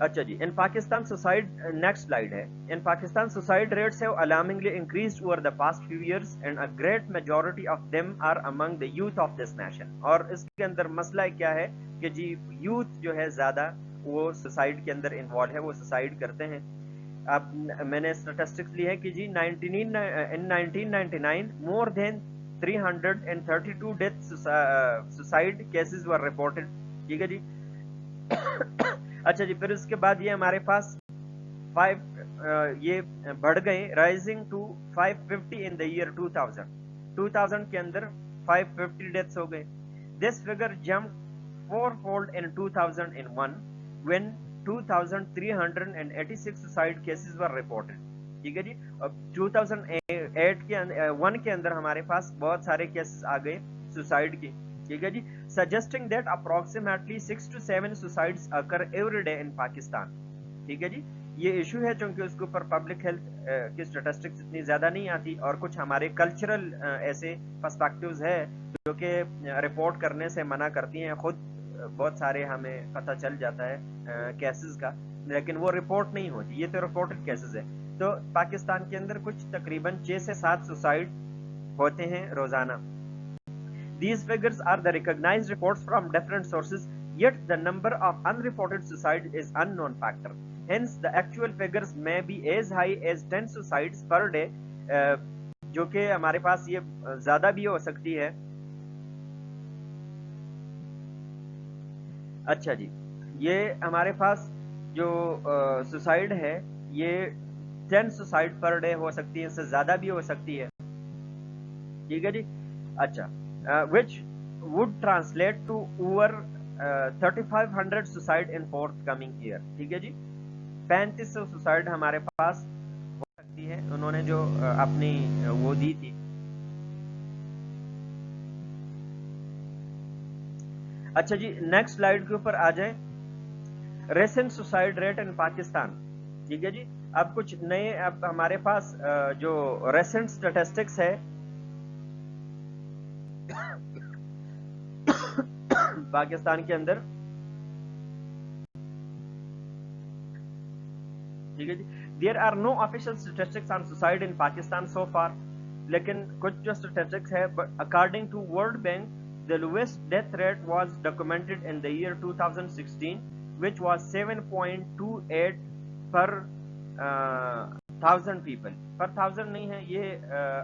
अच्छा जी, in Pakistan suicide, next slide है। In Pakistan suicide rates have alarmingly increased over the past few years and a great majority of them are among the youth of this nation. और इसके अंदर मसला क्या है कि जी यूथ जो है ज्यादा वो सुसाइड के अंदर इन्वॉल्व है, वो सुसाइड करते हैं। अब मैंने स्टैटिस्टिक्स ली है कि जी 1999 more than 332 death suicide cases were reported, ठीक है जी। अच्छा जी, फिर उसके बाद ये हमारे पास 5 ये बढ़ गए, rising to 550 in the year 2000 के अंदर 550 डेथ्स हो गए। This figure jump 4-fold in 2001 when 2,386 suicide cases were reported, ठीक है जी। अब 2008 के 1 के अंदर हमारे पास बहुत सारे केसेस आ गए, सुसाइड की, ठीक है जी, suggesting that approximately 6 to 7 suicides occur every day in Pakistan, ठीक है जी। ये इशू है क्योंकि उसके ऊपर पब्लिक हेल्थ की स्टेटिस्टिक्स इतनी ज्यादा नहीं आती, और कुछ हमारे कल्चरल ऐसे पर्सपेक्टिव्स है जो कि रिपोर्ट करने से मना करती हैं। खुद बहुत सारे हमें पता चल जाता है केसेस का, लेकिन वो रिपोर्ट नहीं होती, ये तो रिपोर्टेड केसेस है। तो पाकिस्तान के अंदर कुछ तकरीबन 6 से 7 सुसाइड होते हैं रोजाना। These figures are the recognized reports from different sources, yet the number of unreported suicides is unknown factor. Hence, the actual figures may be as high as 10 suicides per day, जो कि हमारे पास ये ज्यादा भी हो सकती है। अच्छा जी, ये हमारे पास जो सुसाइड है ये 10 सुसाइड पर डे हो सकती है, इससे ज्यादा भी हो सकती है, ठीक है जी। अच्छा, which would translate to over 3500 suicide in forthcoming year, ठीक है जी। 3500 सुसाइड हमारे पास हो सकती है, उन्होंने जो अपनी वो दी थी। अच्छा जी, नेक्स्ट स्लाइड के ऊपर आ जाए। रेसेंट सुसाइड रेट इन पाकिस्तान, ठीक है जी। अब कुछ नए, अब हमारे पास जो रेसेंट स्टैटिस्टिक्स है पाकिस्तान के अंदर, ठीक है जी। There are no official statistics on suicide in Pakistan so far, लेकिन कुछ जो स्टैटिस्टिक्स है, according to World Bank the lowest death rate was documented in the year 2016 which was 7.28 per 1000 people. पर 1000 नहीं है ये,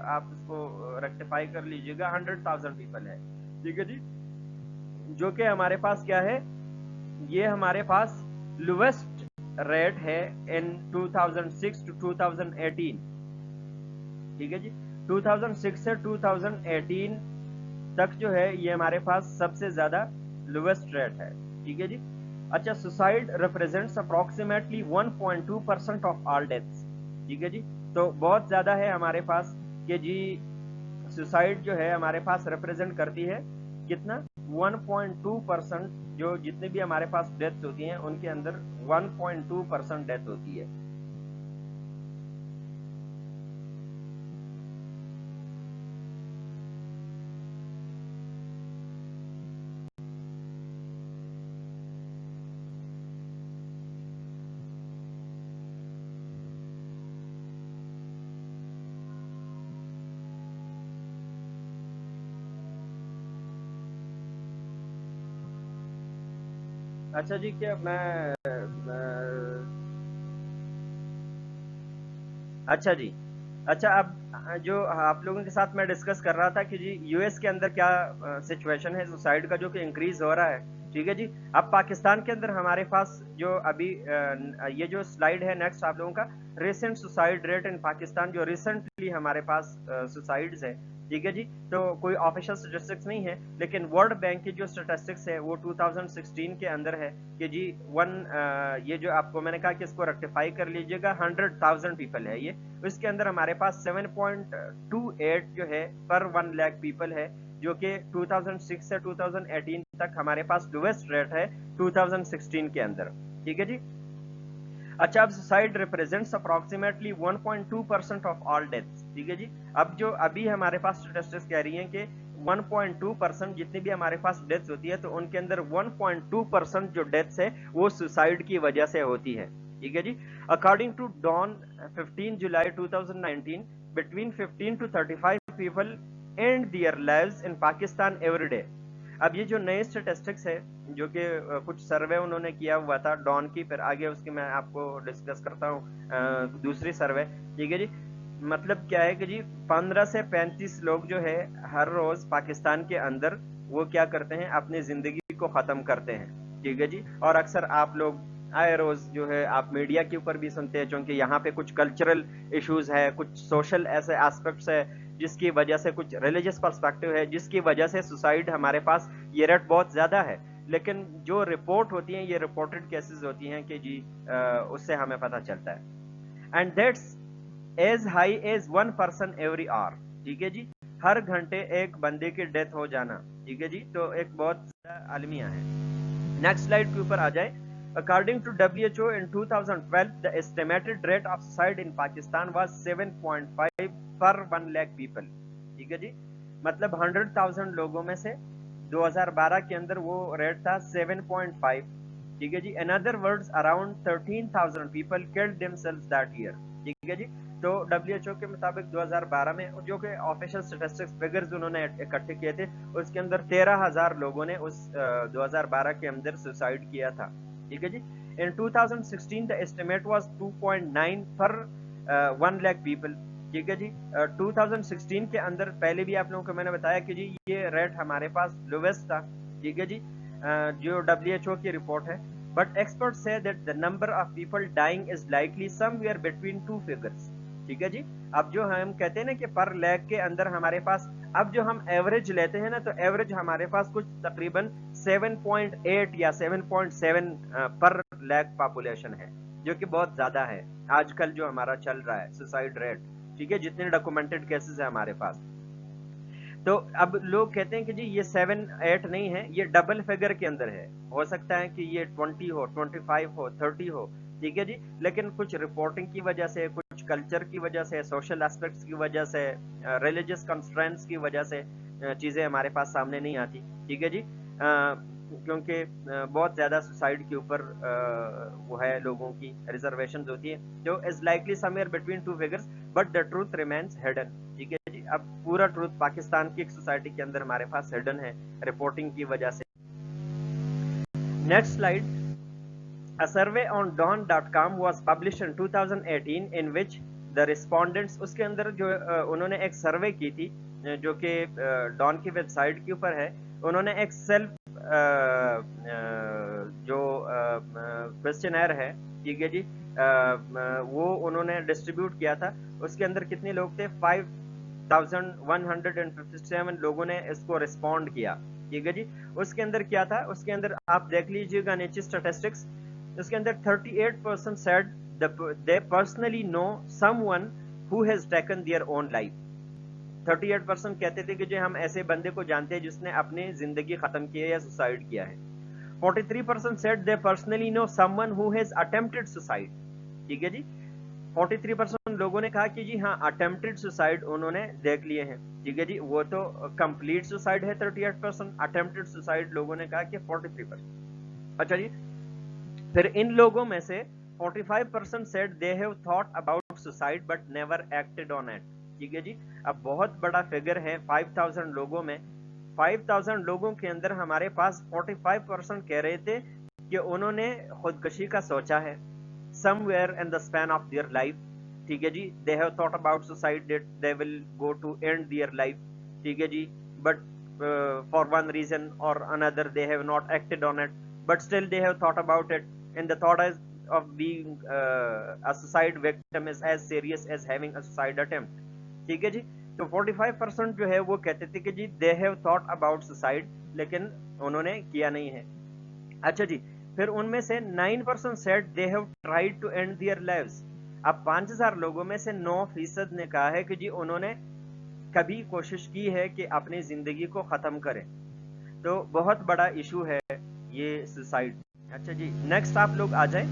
आप इसको रेक्टिफाई कर लीजिएगा, 100,000 पीपल है, ठीक है जी। जो कि हमारे पास क्या है, ये हमारे पास लोएस्ट रेट है इन 2006 टू 2018, ठीक है जी। 2006 से 2018 तक जो है ये हमारे पास सबसे ज्यादा लोएस्ट रेट है, ठीक है जी। अच्छा, suicide represents approximately 1.2% of all deaths, ठीक है जी। तो बहुत ज्यादा है हमारे पास कि जी सुसाइड जो है हमारे पास रिप्रेजेंट करती है कितना, 1.2%, जो जितने भी हमारे पास डेथ्स होती हैं उनके अंदर 1.2% डेथ होती है। अच्छा जी, क्या मैं अच्छा जी, अच्छा अब जो आप लोगों के साथ मैं डिस्कस कर रहा था कि जी यूएस के अंदर क्या सिचुएशन है सुसाइड का, जो कि इंक्रीज हो रहा है, ठीक है जी। अब पाकिस्तान के अंदर हमारे पास जो अभी ये जो स्लाइड है नेक्स्ट आप लोगों का, recent suicide rate in Pakistan, जो रिसेंटली हमारे पास सुसाइड्स है, ठीक है जी। तो कोई ऑफिशियल स्टेटिस्टिक्स नहीं है, लेकिन वर्ल्ड बैंक की जो स्टेटिस्टिक्स है वो 2016 के अंदर है कि जी ये जो आपको मैंने कहा कि इसको रेक्टिफाई कर लीजिएगा, 100,000 पीपल है ये, इसके अंदर हमारे पास 7.28 जो है पर 1 लाख पीपल है, जो कि 2006 से 2018 तक हमारे पास लोएस्ट रेट है 2016 के अंदर, ठीक है जी। अच्छा, अब suicide represents approximately 1.2% of all deaths, ठीक है जी। अब जो अभी हमारे पास स्टैटिस्टिक्स कह रही हैं कि 1.2% जितनी भी हमारे पास डेथ्स होती है, तो उनके अंदर 1.2% जो डेथ्स है वो सुसाइड की वजह से होती है, ठीक है जी। According to Dawn 15 July 2019, between 15 to 35 people end their lives in Pakistan every day. अब ये जो नए स्टेटिस्टिक्स है जो कि कुछ सर्वे उन्होंने किया हुआ था डॉन की, फिर आगे उसकी मैं आपको डिस्कस करता हूँ दूसरी सर्वे, ठीक है जी। मतलब क्या है कि जी 15 से 35 लोग जो है हर रोज पाकिस्तान के अंदर वो क्या करते हैं, अपनी जिंदगी को खत्म करते हैं, ठीक है जी। और अक्सर आप लोग आए रोज जो है आप मीडिया के ऊपर भी सुनते हैं, क्योंकि यहाँ पे कुछ कल्चरल इश्यूज है, कुछ सोशल ऐसे एस्पेक्ट्स है, जिसकी वजह से कुछ रिलीजियस पर्सपेक्टिव है, जिसकी वजह से सुसाइड हमारे पास ये रेट बहुत ज्यादा है। लेकिन जो रिपोर्ट होती हैं ये रिपोर्टेड केसेस होती हैं कि जी उससे हमें पता चलता है, and that's as high as 1 person every hour, ठीक है जी। हर घंटे एक बंदे की डेथ हो जाना, ठीक है जी, तो एक बहुत ज्यादा अलमिया है। नेक्स्ट स्लाइड के ऊपर आ जाए। According to WHO in 2012, the estimated rate of suicide in Pakistan was 7.5 per 1 lakh people, ठीक है जी, मतलब 100,000 लोगों में से 2012 के अंदर वो रेट था 7.5, ठीक है जी। In other words, around 13,000 people killed themselves that year, ठीक है जी। तो WHO के मुताबिक 2012 में, जो कि ऑफिशियल स्टैटिस्टिक्स फिगर्स उन्होंने इकट्ठे किए थे, उसके अंदर 13,000 लोगों ने उस 2012 के अंदर सुसाइड किया था, ठीक है जी। इन 2016 द एस्टिमेट वाज 2.9 पर 1 लाख पीपल, ठीक है जी। 2016 के अंदर पहले भी आप लोगों को मैंने बताया कि जी ये रेट हमारे पास लोवेस्ट था, ठीक है जी, जो WHO की रिपोर्ट है। But experts say that the number of people dying is likely somewhere between two figures, ठीक है जी। अब जो हम कहते हैं ना कि पर लैख के अंदर हमारे पास, अब जो हम एवरेज लेते हैं ना, तो एवरेज हमारे पास कुछ तकरीबन 7.8 या 7.7 पर लैख पॉपुलेशन है, जो कि बहुत ज्यादा है आजकल जो हमारा चल रहा है सुसाइड रेट, ठीक है, जितने डॉक्यूमेंटेड केसेस है हमारे पास। तो अब लोग कहते हैं कि जी ये 7-8 नहीं है, ये डबल फिगर के अंदर है, हो सकता है कि ये 20 हो, 25 हो, 30 हो, ठीक है जी। लेकिन कुछ रिपोर्टिंग की वजह से, कुछ कल्चर की वजह से, सोशल एस्पेक्ट्स की वजह से, रिलीजियस कंस्ट्रेंट्स की वजह से चीजें हमारे पास सामने नहीं आती, ठीक है जी। क्योंकि बहुत ज्यादा सुसाइड के ऊपर वो है लोगों की रिजर्वेशंस होती है, जो is likely somewhere between two figures, but the truth remains hidden, ठीक है जी। अब पूरा ट्रूथ पाकिस्तान की एक सोसाइटी के अंदर हमारे पास हिडन है रिपोर्टिंग की वजह से। Next slide. A survey on dawn.com was published in 2018 in which the respondents, उसके अंदर जो उन्होंने एक सर्वे की थी जो कि डॉन की वेबसाइट के ऊपर है। उन्होंने एक सेल्फ जो क्वेश्चनर है, ठीक है जी, वो उन्होंने डिस्ट्रीब्यूट किया था। उसके अंदर कितने लोग थे? 5,157 लोगों ने इसको रिस्पॉन्ड किया, ठीक है जी। उसके अंदर क्या था? उसके अंदर आप देख लीजिएगा नीचे स्टैटिस्टिक्स, उसके अंदर 38% said they personally know someone who has taken their own life। 38% कहते थे कि जो हम ऐसे बंदे को जानते हैं जिसने अपनी जिंदगी खत्म की है या सुसाइड किया है। 43% said they personally know someone who has attempted suicide, ठीक है जी। 43% लोगों ने कहा कि जी हाँ, अटेम्प्टेड सुसाइड उन्होंने देख लिए हैं, ठीक है जी। वो तो कंप्लीट सुसाइड है 38%, अटेम्प्टेड सुसाइड लोगों ने कहा कि 43%। अच्छा जी, फिर इन लोगों में से 45% said they have thought about suicide but never acted on it, ठीक है जी। अब बहुत बड़ा फिगर है 5,000 लोगों में, 5,000 लोगों के अंदर हमारे पास 45% कह रहे थे कि उन्होंने खुदकशी का सोचा है somewhere in the span of their life, ठीक है जी। they have thought about suicide that they will go to end their life, ठीक है जी, but for one reason or another they have not acted on it, but still they have thought about it, and the thought of being a suicide victim is as serious as having a suicide attempt, ठीक है जी। तो 45% जो है वो कहते थे कि जी they have thought about suicide, लेकिन उन्होंने किया नहीं है। अच्छा जी, फिर उनमें से 9% said they have tried to end their lives। अब 5,000 लोगों में से 9% ने कहा है कि जी उन्होंने कभी कोशिश की है कि अपनी जिंदगी को खत्म करें। तो बहुत बड़ा इशू है ये सुसाइड। अच्छा जी, नेक्स्ट आप लोग आ जाएं।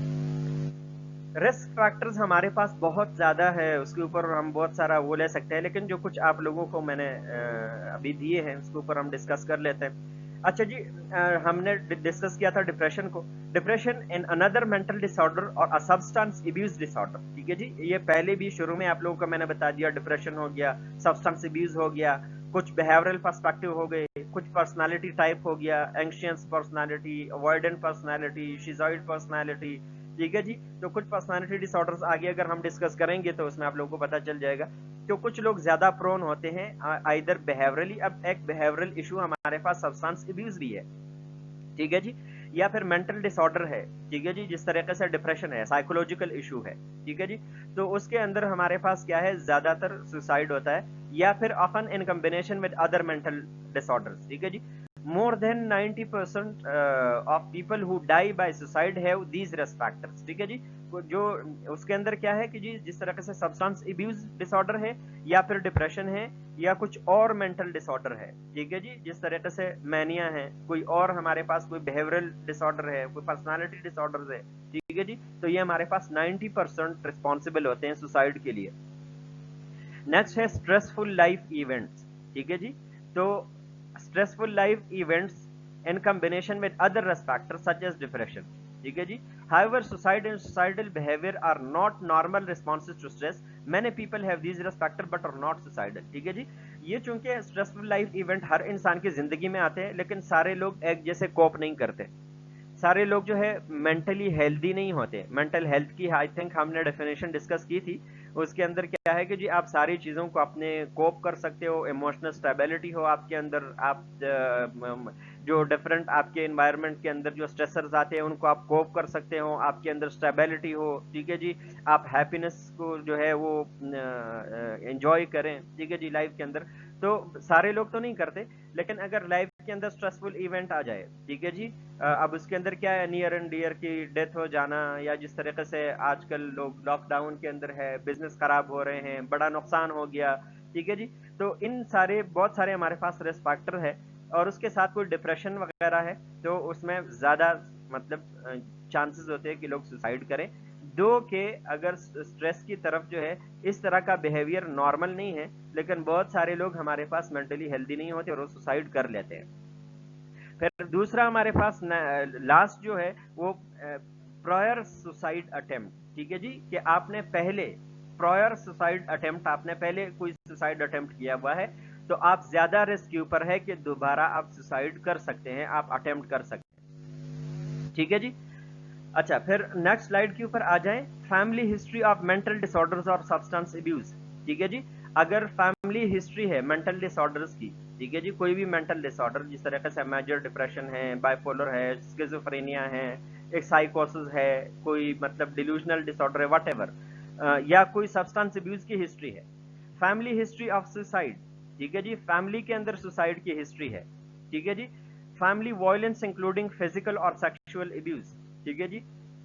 रिस्क फैक्टर्स हमारे पास बहुत ज्यादा है, उसके ऊपर हम बहुत सारा वो ले सकते हैं, लेकिन जो कुछ आप लोगों को मैंने अभी दिए हैं उसके ऊपर हम डिस्कस कर लेते हैं। अच्छा जी, हमने डिस्कस किया था डिप्रेशन को। Depression in another mental disorder और अ सब्सटेंस अब्यूज डिसऑर्डर, ठीक है जी। ये पहले भी शुरू में आप लोगों को मैंने बता दिया, डिप्रेशन हो गया, सब्सटेंस अब्यूज हो गया, कुछ बिहेवियरल पर्सपेक्टिव हो गए, कुछ पर्सनालिटी टाइप हो गया, anxious personality, avoidant personality, schizoid personality, ठीक है जी। तो कुछ पर्सनालिटी डिसऑर्डर्स आगे अगर हम डिस्कस करेंगे तो उसमें आप लोगों को पता चल जाएगा। तो कुछ लोग ज्यादा प्रोन होते हैं आइदर बिहेवियरली, अब एक बिहेवियरल इशू हमारे पास सब्सटेंस अब्यूज भी है, ठीक है जी, या फिर मेंटल डिसऑर्डर है, ठीक है जी, जिस तरीके से डिप्रेशन है, साइकोलॉजिकल इशू है, ठीक है जी। तो उसके अंदर हमारे पास क्या है, ज्यादातर सुसाइड होता है, या फिर often in combination with other mental disorders, ठीक है जी। more than 90% of people who die by suicide have these risk factors. ٹھیک ہے جی, جو اس کے اندر کیا ہے کہ جی جس طرح سے سبسٹانس ابیوز ڈس آرڈر ہے, یا پھر ڈپریشن ہے, یا کچھ اور مینٹل ڈس آرڈر ہے. ٹھیک ہے جی, جس طریقے سے مینیا ہے, کوئی اور ہمارے پاس کوئی بیہیورل ڈس آرڈر ہے, کوئی پرسنالٹی ڈس آرڈر ہے. ٹھیک ہے جی, تو یہ ہمارے پاس 90% رسپانسبل ہوتے ہیں سوسائڈ کے لیے. نیکسٹ ہے اسٹریسفل لائف ایونٹس. ٹھیک ہے جی, تو stressful life events in combination with other risk factor such as depression. ٹھیک ہے جی, however suicide and suicidal behavior are not normal responses to stress. many people have these risk factor but are not suicidal. ٹھیک ہے جی, یہ چونکہ stressful life event ہر انسان کی زندگی میں آتے ہیں, لیکن سارے لوگ ایک جیسے کوپ نہیں کرتے. سارے لوگ جو ہے مینٹلی ہیلدی نہیں ہوتے. مینٹل ہیلتھ کی آئی تھنک ہم نے ڈیفینیشن ڈسکس کی تھی. اس کے اندر کیا ہے کہ جی آپ ساری چیزوں کو اپنے کوپ کر سکتے ہو, ایموشنل اسٹیبلٹی ہو آپ کے اندر, آپ جو ڈفرنٹ آپ کے انوائرمنٹ کے اندر جو اسٹریسرز آتے ہیں ان کو آپ کوپ کر سکتے ہو, آپ کے اندر اسٹیبلٹی ہو. ٹھیک ہے جی, آپ ہیپینس کو جو ہے وہ انجوائے کریں. ٹھیک ہے جی, لائف کے اندر تو سارے لوگ تو نہیں کرتے, لیکن اگر لائف کے اندر اسٹریسفل ایونٹ آ جائے, ٹھیک ہے جی, اب اس کے اندر کیا ہے, نیئر اینڈ ڈیئر کی ڈیتھ ہو جانا, یا جس طریقے سے آج کل لوگ لاک ڈاؤن کے اندر ہے, بزنس خراب ہو رہے ہیں, بڑا نقصان ہو گیا. ٹھیک ہے جی, تو ان سارے بہت سارے ہمارے پاس رسک فیکٹر ہے, اور اس کے ساتھ کوئی ڈپریشن وغیرہ ہے تو اس میں زیادہ مطلب چانسز ہوتے ہیں کہ لوگ سوسائڈ کریں. دو کہ اگر اسٹریس کی طرف جو ہے اس طرح کا بیہیویئر نارمل نہیں ہے, لیکن بہت سارے لوگ ہمارے پاس مینٹلی ہیلدی نہیں ہوتے اور وہ سوسائڈ کر لیتے ہیں. پھر دوسرا ہمارے پاس لاسٹ جو ہے وہ پرائر سوسائڈ اٹیمپٹ. ٹھیک ہے جی, کہ آپ نے پہلے پرائر سوسائڈ اٹیمپٹ, آپ نے پہلے کوئی سوسائڈ اٹیمپٹ کیا ہوا ہے, تو آپ زیادہ رسک کے اوپر ہے کہ دوبارہ آپ سوسائڈ کر سکتے ہیں, آپ اٹیمپٹ کر سکتے ہیں. ٹھیک ہے جی, اچھا پھر نیکسٹ سلائیڈ کے اوپر آ جائیں, family history of mental disorders اور سبسٹانس ابیوز. ٹھیک ہے جی, اگر فیملی ہسٹری ہے مینٹل ڈس آرڈرز کی, ٹھیک ہے جی, کوئی بھی مینٹل ڈس آرڈر جس طریقے سے میجر ڈپریشن ہے, بائی پولر ہے, اسکیزوفرینیا ہے, ایک سائیکوسس ہے, کوئی مطلب ڈیلوژنل ڈس آرڈر ہے, واٹ ایور, یا کوئی سبسٹانس ابیوز کی ہسٹری ہے. Family history of suicide. ٹھیک ہے جی, فیملی کے اندر سوسائڈ کی ہسٹری ہے. ٹھیک ہے جی, فیملی وائلنس انکلوڈنگ فزیکل اور سیکشل ابیوز. ٹھیک ہے جی,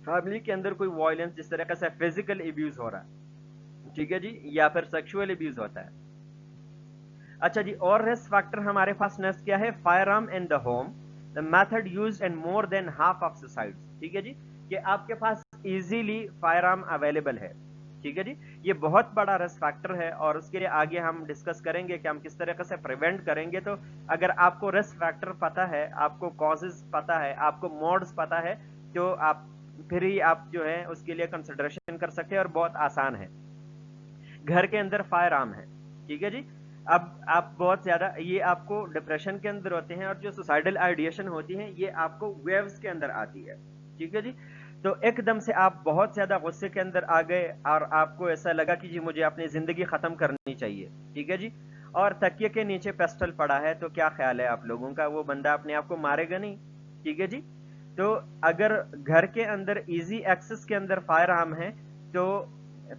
فیملی کے اندر کوئی وائلنس جس طریقے سے فزیکل ابیوز ہو رہا ہے, ٹھیک ہے جی, یا پھر سیکشل ابیوز ہوتا ہے. اچھا جی, اور رسک فیکٹر ہمارے پاس نیکسٹ کیا ہے, fire arm in the home, the method used in more than half of suicide. ٹھیک ہے جی, کہ آپ کے پاس ایزیلی فائر آرم اویلیبل ہے. ٹھیک ہے جی, یہ بہت بڑا رسک فیکٹر ہے, اور اس کے لیے آگے ہم ڈسکس کریں گے کہ ہم کس طریقے سے پریونٹ کریں گے. تو اگر آپ کو رسک فیکٹر پتا ہے, آپ کو کازز پتا ہے, آپ کو موڈز پتا ہے, تو آپ پھر ہی آپ جو ہے اس کے لیے کنسیڈریشن کر سکتے ہیں, اور بہت آسان ہے. گھر کے اندر فائر آرم ہے. ٹھیک ہے جی, اب آپ بہت زیادہ یہ آپ کو ڈپریشن کے اندر ہوتے ہیں, اور جو سوسائڈل آئیڈیشن ہوتی ہیں یہ آپ کو ویوز کے اندر آتی ہے. ٹھیک ہے جی, تو ایک دم سے آپ بہت زیادہ غصے کے اندر آ گئے, اور آپ کو ایسا لگا کہ جی مجھے اپنی زندگی ختم کرنی چاہیے. ٹھیک ہے جی, اور تکیے کے نیچے پیسٹل پڑا ہے, تو کیا خیال ہے آپ لوگوں کا, وہ بندہ اپنے آپ کو مارے گا نہیں؟ ٹھیک ہے جی, تو اگر گھر کے اندر ایزی ایکسس کے اندر فائر آرم ہے, تو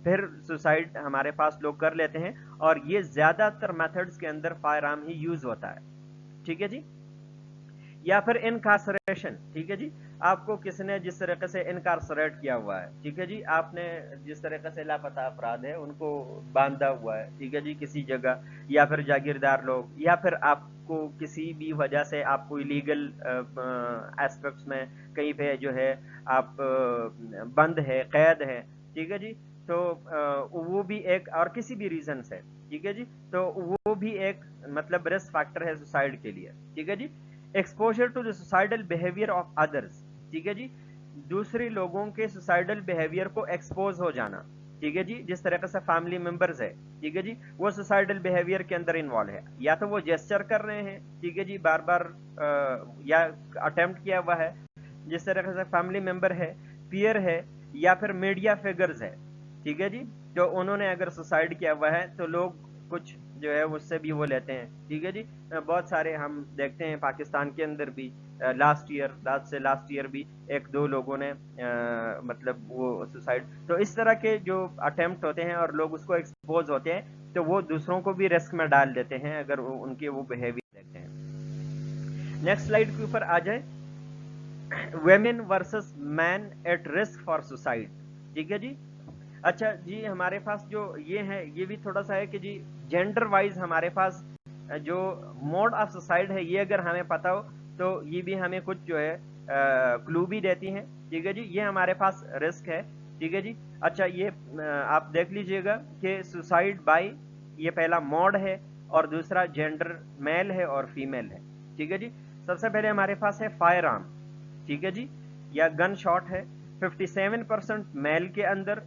پھر سوسائڈ ہمارے پاس لوگ کر لیتے ہیں, اور یہ زیادہ تر میتھڈز کے اندر فائر آرم ہی یوز ہوتا ہے. ٹھیک ہے جی, یا پھر انکارسریشن. ٹھیک ہے جی, آپ کو کس نے جس طریقے سے انکارسریٹ کیا ہوا ہے, ٹھیک ہے جی, آپ نے جس طریقے سے لاپتہ افراد ہیں ان کو باندھا ہوا ہے, ٹھیک ہے جی, کسی جگہ, یا پھر جاگیردار لوگ, یا پھر آپ کو کسی بھی وجہ سے آپ کو لیگل ایسپیکٹس میں کہیں پہ جو ہے آپ بند ہے, قید ہے. ٹھیک ہے جی, تو وہ بھی ایک, اور کسی بھی ریزن سے, ٹھیک ہے جی, تو وہ بھی ایک مطلب رسک فیکٹر ہے سوسائڈ کے لیے. ٹھیک ہے جی, exposure to the suicidal behaviour of others. ٹھیک ہے جی, دوسرے لوگوں کے سوسائڈل بیہیویئر کو ایکسپوز ہو جانا. ٹھیک ہے جی, جس طریقے سے فیملی ممبرز ہے, ٹھیک ہے جی, وہ سوسائڈل بیہیویئر کے اندر انوالو ہے, یا تو وہ جیسچر کر رہے ہیں, ٹھیک ہے جی, بار بار یا اٹیمپٹ کیا ہوا ہے, جس طریقے سے فیملی ممبر ہے, پیئر ہے, یا پھر میڈیا فگرز ہے. ٹھیک ہے جی, جو انہوں نے اگر سوسائڈ کیا ہوا ہے تو لوگ کچھ جو ہے اس سے بھی وہ لیتے ہیں. ٹھیک ہے جی, بہت سارے ہم دیکھتے ہیں پاکستان کے اندر بھی, لاسٹ ایئر بھی ایک دو لوگوں نے مطلب وہ سوسائڈ. تو اس طرح کے جو اٹیمپٹ ہوتے ہیں اور لوگ اس کو ایکسپوز ہوتے ہیں, تو وہ دوسروں کو بھی رسک میں ڈال دیتے ہیں اگر ان کے وہ بیہیویئر دیکھتے ہیں. नेक्स्ट स्लाइड के ऊपर आ जाए, women versus man at risk for suicide. ठीक है जी। अच्छा जी, हमारे पास जो ये है ये भी थोड़ा सा है कि जी जेंडर वाइज हमारे पास जो मोड ऑफ सुसाइड है ये अगर हमें पता हो तो ये भी हमें कुछ जो है क्लू भी देती हैं। ठीक है जी, ये हमारे पास रिस्क है। ठीक है जी। अच्छा, ये आप देख लीजिएगा कि सुसाइड बाय ये पहला मोड है और दूसरा जेंडर मेल है और फीमेल है। ठीक है जी। सबसे पहले हमारे पास है फायर आर्म। ठीक है जी, या गन शॉट है। 57% मेल के अंदर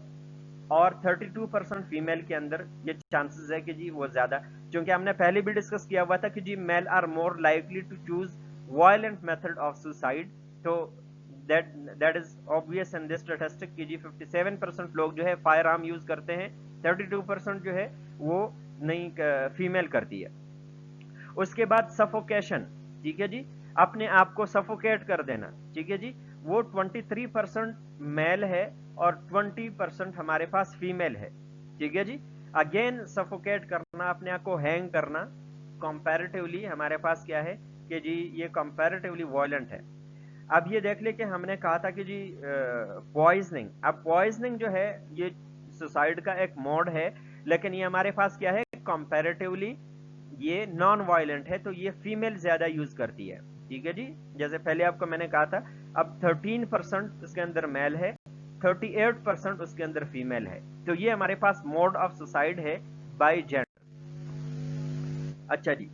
और 32% फीमेल के अंदर ये चांसेस है कि जी वो ज्यादा, क्योंकि हमने पहले भी डिस्कस किया हुआ था कि जी male are more likely to choose violent method of suicide. तो that that is obvious in this statistic कि जी 57% लोग जो है फायर आर्म यूज करते हैं, 32% जो है वो नहीं फीमेल करती है। उसके बाद सफोकेशन। ठीक है जी, अपने आप को सफोकेट कर देना। ठीक है जी, वो 23% मेल है और 20% हमारे पास फीमेल है। ठीक है जी। अगेन सफोकेट करना, अपने आप को हैंग करना, कंपैरेटिवली हमारे पास क्या है कि जी ये कंपैरेटिवली वायलेंट है। अब ये देख ले कि हमने कहा था कि जी पॉइजनिंग। अब पॉइजनिंग जो है ये सुसाइड का एक मोड है, लेकिन ये हमारे पास क्या है, कंपैरेटिवली ये नॉन वायलेंट है, तो ये फीमेल ज्यादा यूज करती है। ठीक है जी, जैसे पहले आपको मैंने कहा था। अब 13% उसके अंदर मेल है, 38% उसके अंदर फीमेल है। तो ये हमारे पास मोड ऑफ सुसाइड है बाय जेंडर। अच्छा जी,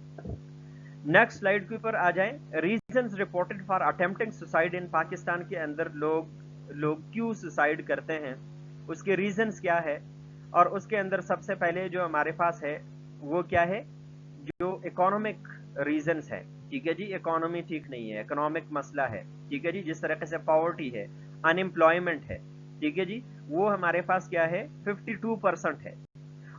नेक्स्ट स्लाइड के ऊपर आ जाएं। Reasons reported for attempting suicide in Pakistan के अंदर लोग क्यों सुसाइड करते हैं, उसके रीजंस क्या है। और उसके अंदर सबसे पहले जो हमारे पास है वो क्या है, जो इकोनॉमिक रीजंस है। ठीक है जी, इकोनॉमी ठीक नहीं है, इकोनॉमिक मसला है। ठीक है जी, जिस तरीके से पॉवर्टी है, अनएम्प्लॉयमेंट है। ठीक है जी, वो हमारे पास क्या है 52% है।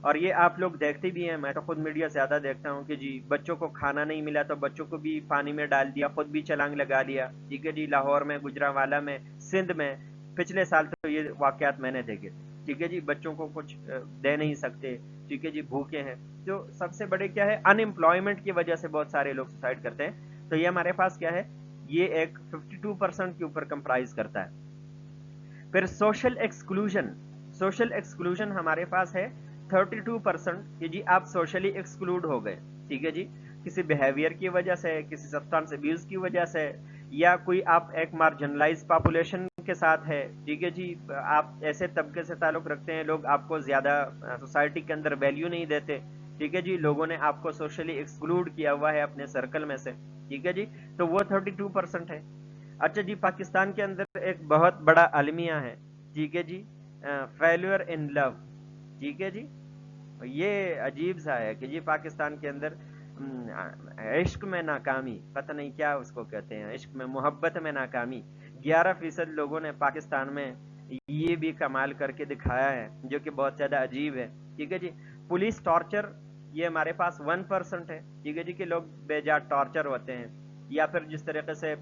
और ये आप लोग देखते भी हैं, मैं तो खुद मीडिया ज्यादा देखता हूँ कि जी बच्चों को खाना नहीं मिला तो बच्चों को भी पानी में डाल दिया, खुद भी छलांग लगा लिया। ठीक है जी, लाहौर में, गुजरांवाला में, सिंध में पिछले साल तो ये वाकयात मैंने देखे थे। ठीक है जी, बच्चों को कुछ दे नहीं सकते। ठीक है जी, भूखे हैं। तो सबसे बड़े क्या है, अनएम्प्लॉयमेंट की वजह से बहुत सारे लोग सुसाइड करते हैं। तो ये हमारे पास क्या है, ये एक 52% के ऊपर कंप्राइज करता है। फिर सोशल एक्सक्लूजन। सोशल एक्सक्लूजन हमारे पास है 32% कि जी आप सोशली एक्सक्लूड हो गए। ठीक है जी, किसी बिहेवियर की वजह से, किसी सब्सटेंस अब्यूज की वजह से, या कोई आप एक मार्जिनलाइज पॉपुलेशन के साथ है। ठीक है जी, आप ऐसे तबके से ताल्लुक रखते हैं, लोग आपको ज्यादा सोसाइटी के अंदर वैल्यू नहीं देते। ठीक है जी, लोगों ने आपको सोशली एक्सक्लूड किया हुआ है अपने सर्कल में से। ठीक है जी, तो वो 32% है। अच्छा जी, पाकिस्तान के अंदर एक बहुत बड़ा अलमिया है। ठीक है जी, फेल्यूर इन लव। ठीक है जी, ये अजीब सा है कि जी पाकिस्तान के अंदर इश्क में नाकामी, पता नहीं क्या उसको कहते हैं, इश्क में, मोहब्बत में नाकामी। 11% लोगों ने पाकिस्तान में ये भी कमाल करके दिखाया है, जो कि बहुत ज्यादा अजीब है। ठीक है जी, पुलिस टॉर्चर, ये हमारे पास 1% है। ठीक है जी, कि लोग बेजा टॉर्चर होते हैं, या फिर जिस तरीके से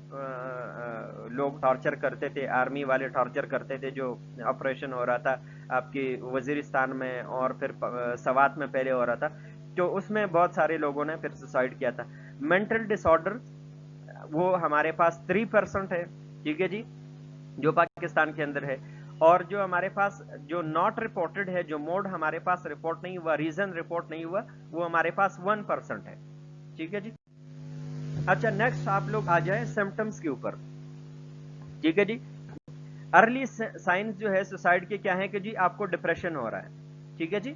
लोग टॉर्चर करते थे, आर्मी वाले टॉर्चर करते थे, जो ऑपरेशन हो रहा था आपके वजीरिस्तान में और फिर सवात में पहले हो रहा था, तो उसमें बहुत सारे लोगों ने फिर सुसाइड किया था। मेंटल डिसऑर्डर, वो हमारे पास 3% है। ठीक है जी, जो पाकिस्तान के अंदर है। और जो हमारे पास जो नॉट रिपोर्टेड है, जो मोड हमारे पास रिपोर्ट नहीं हुआ, रीजन रिपोर्ट नहीं हुआ, वो हमारे पास 1% है। ठीक है जी। अच्छा, नेक्स्ट आप लोग आ जाए सिम्टम्स के ऊपर। ठीक है जी, अर्ली साइंस जो है सुसाइड के क्या है कि जी आपको डिप्रेशन हो रहा है। ठीक है जी,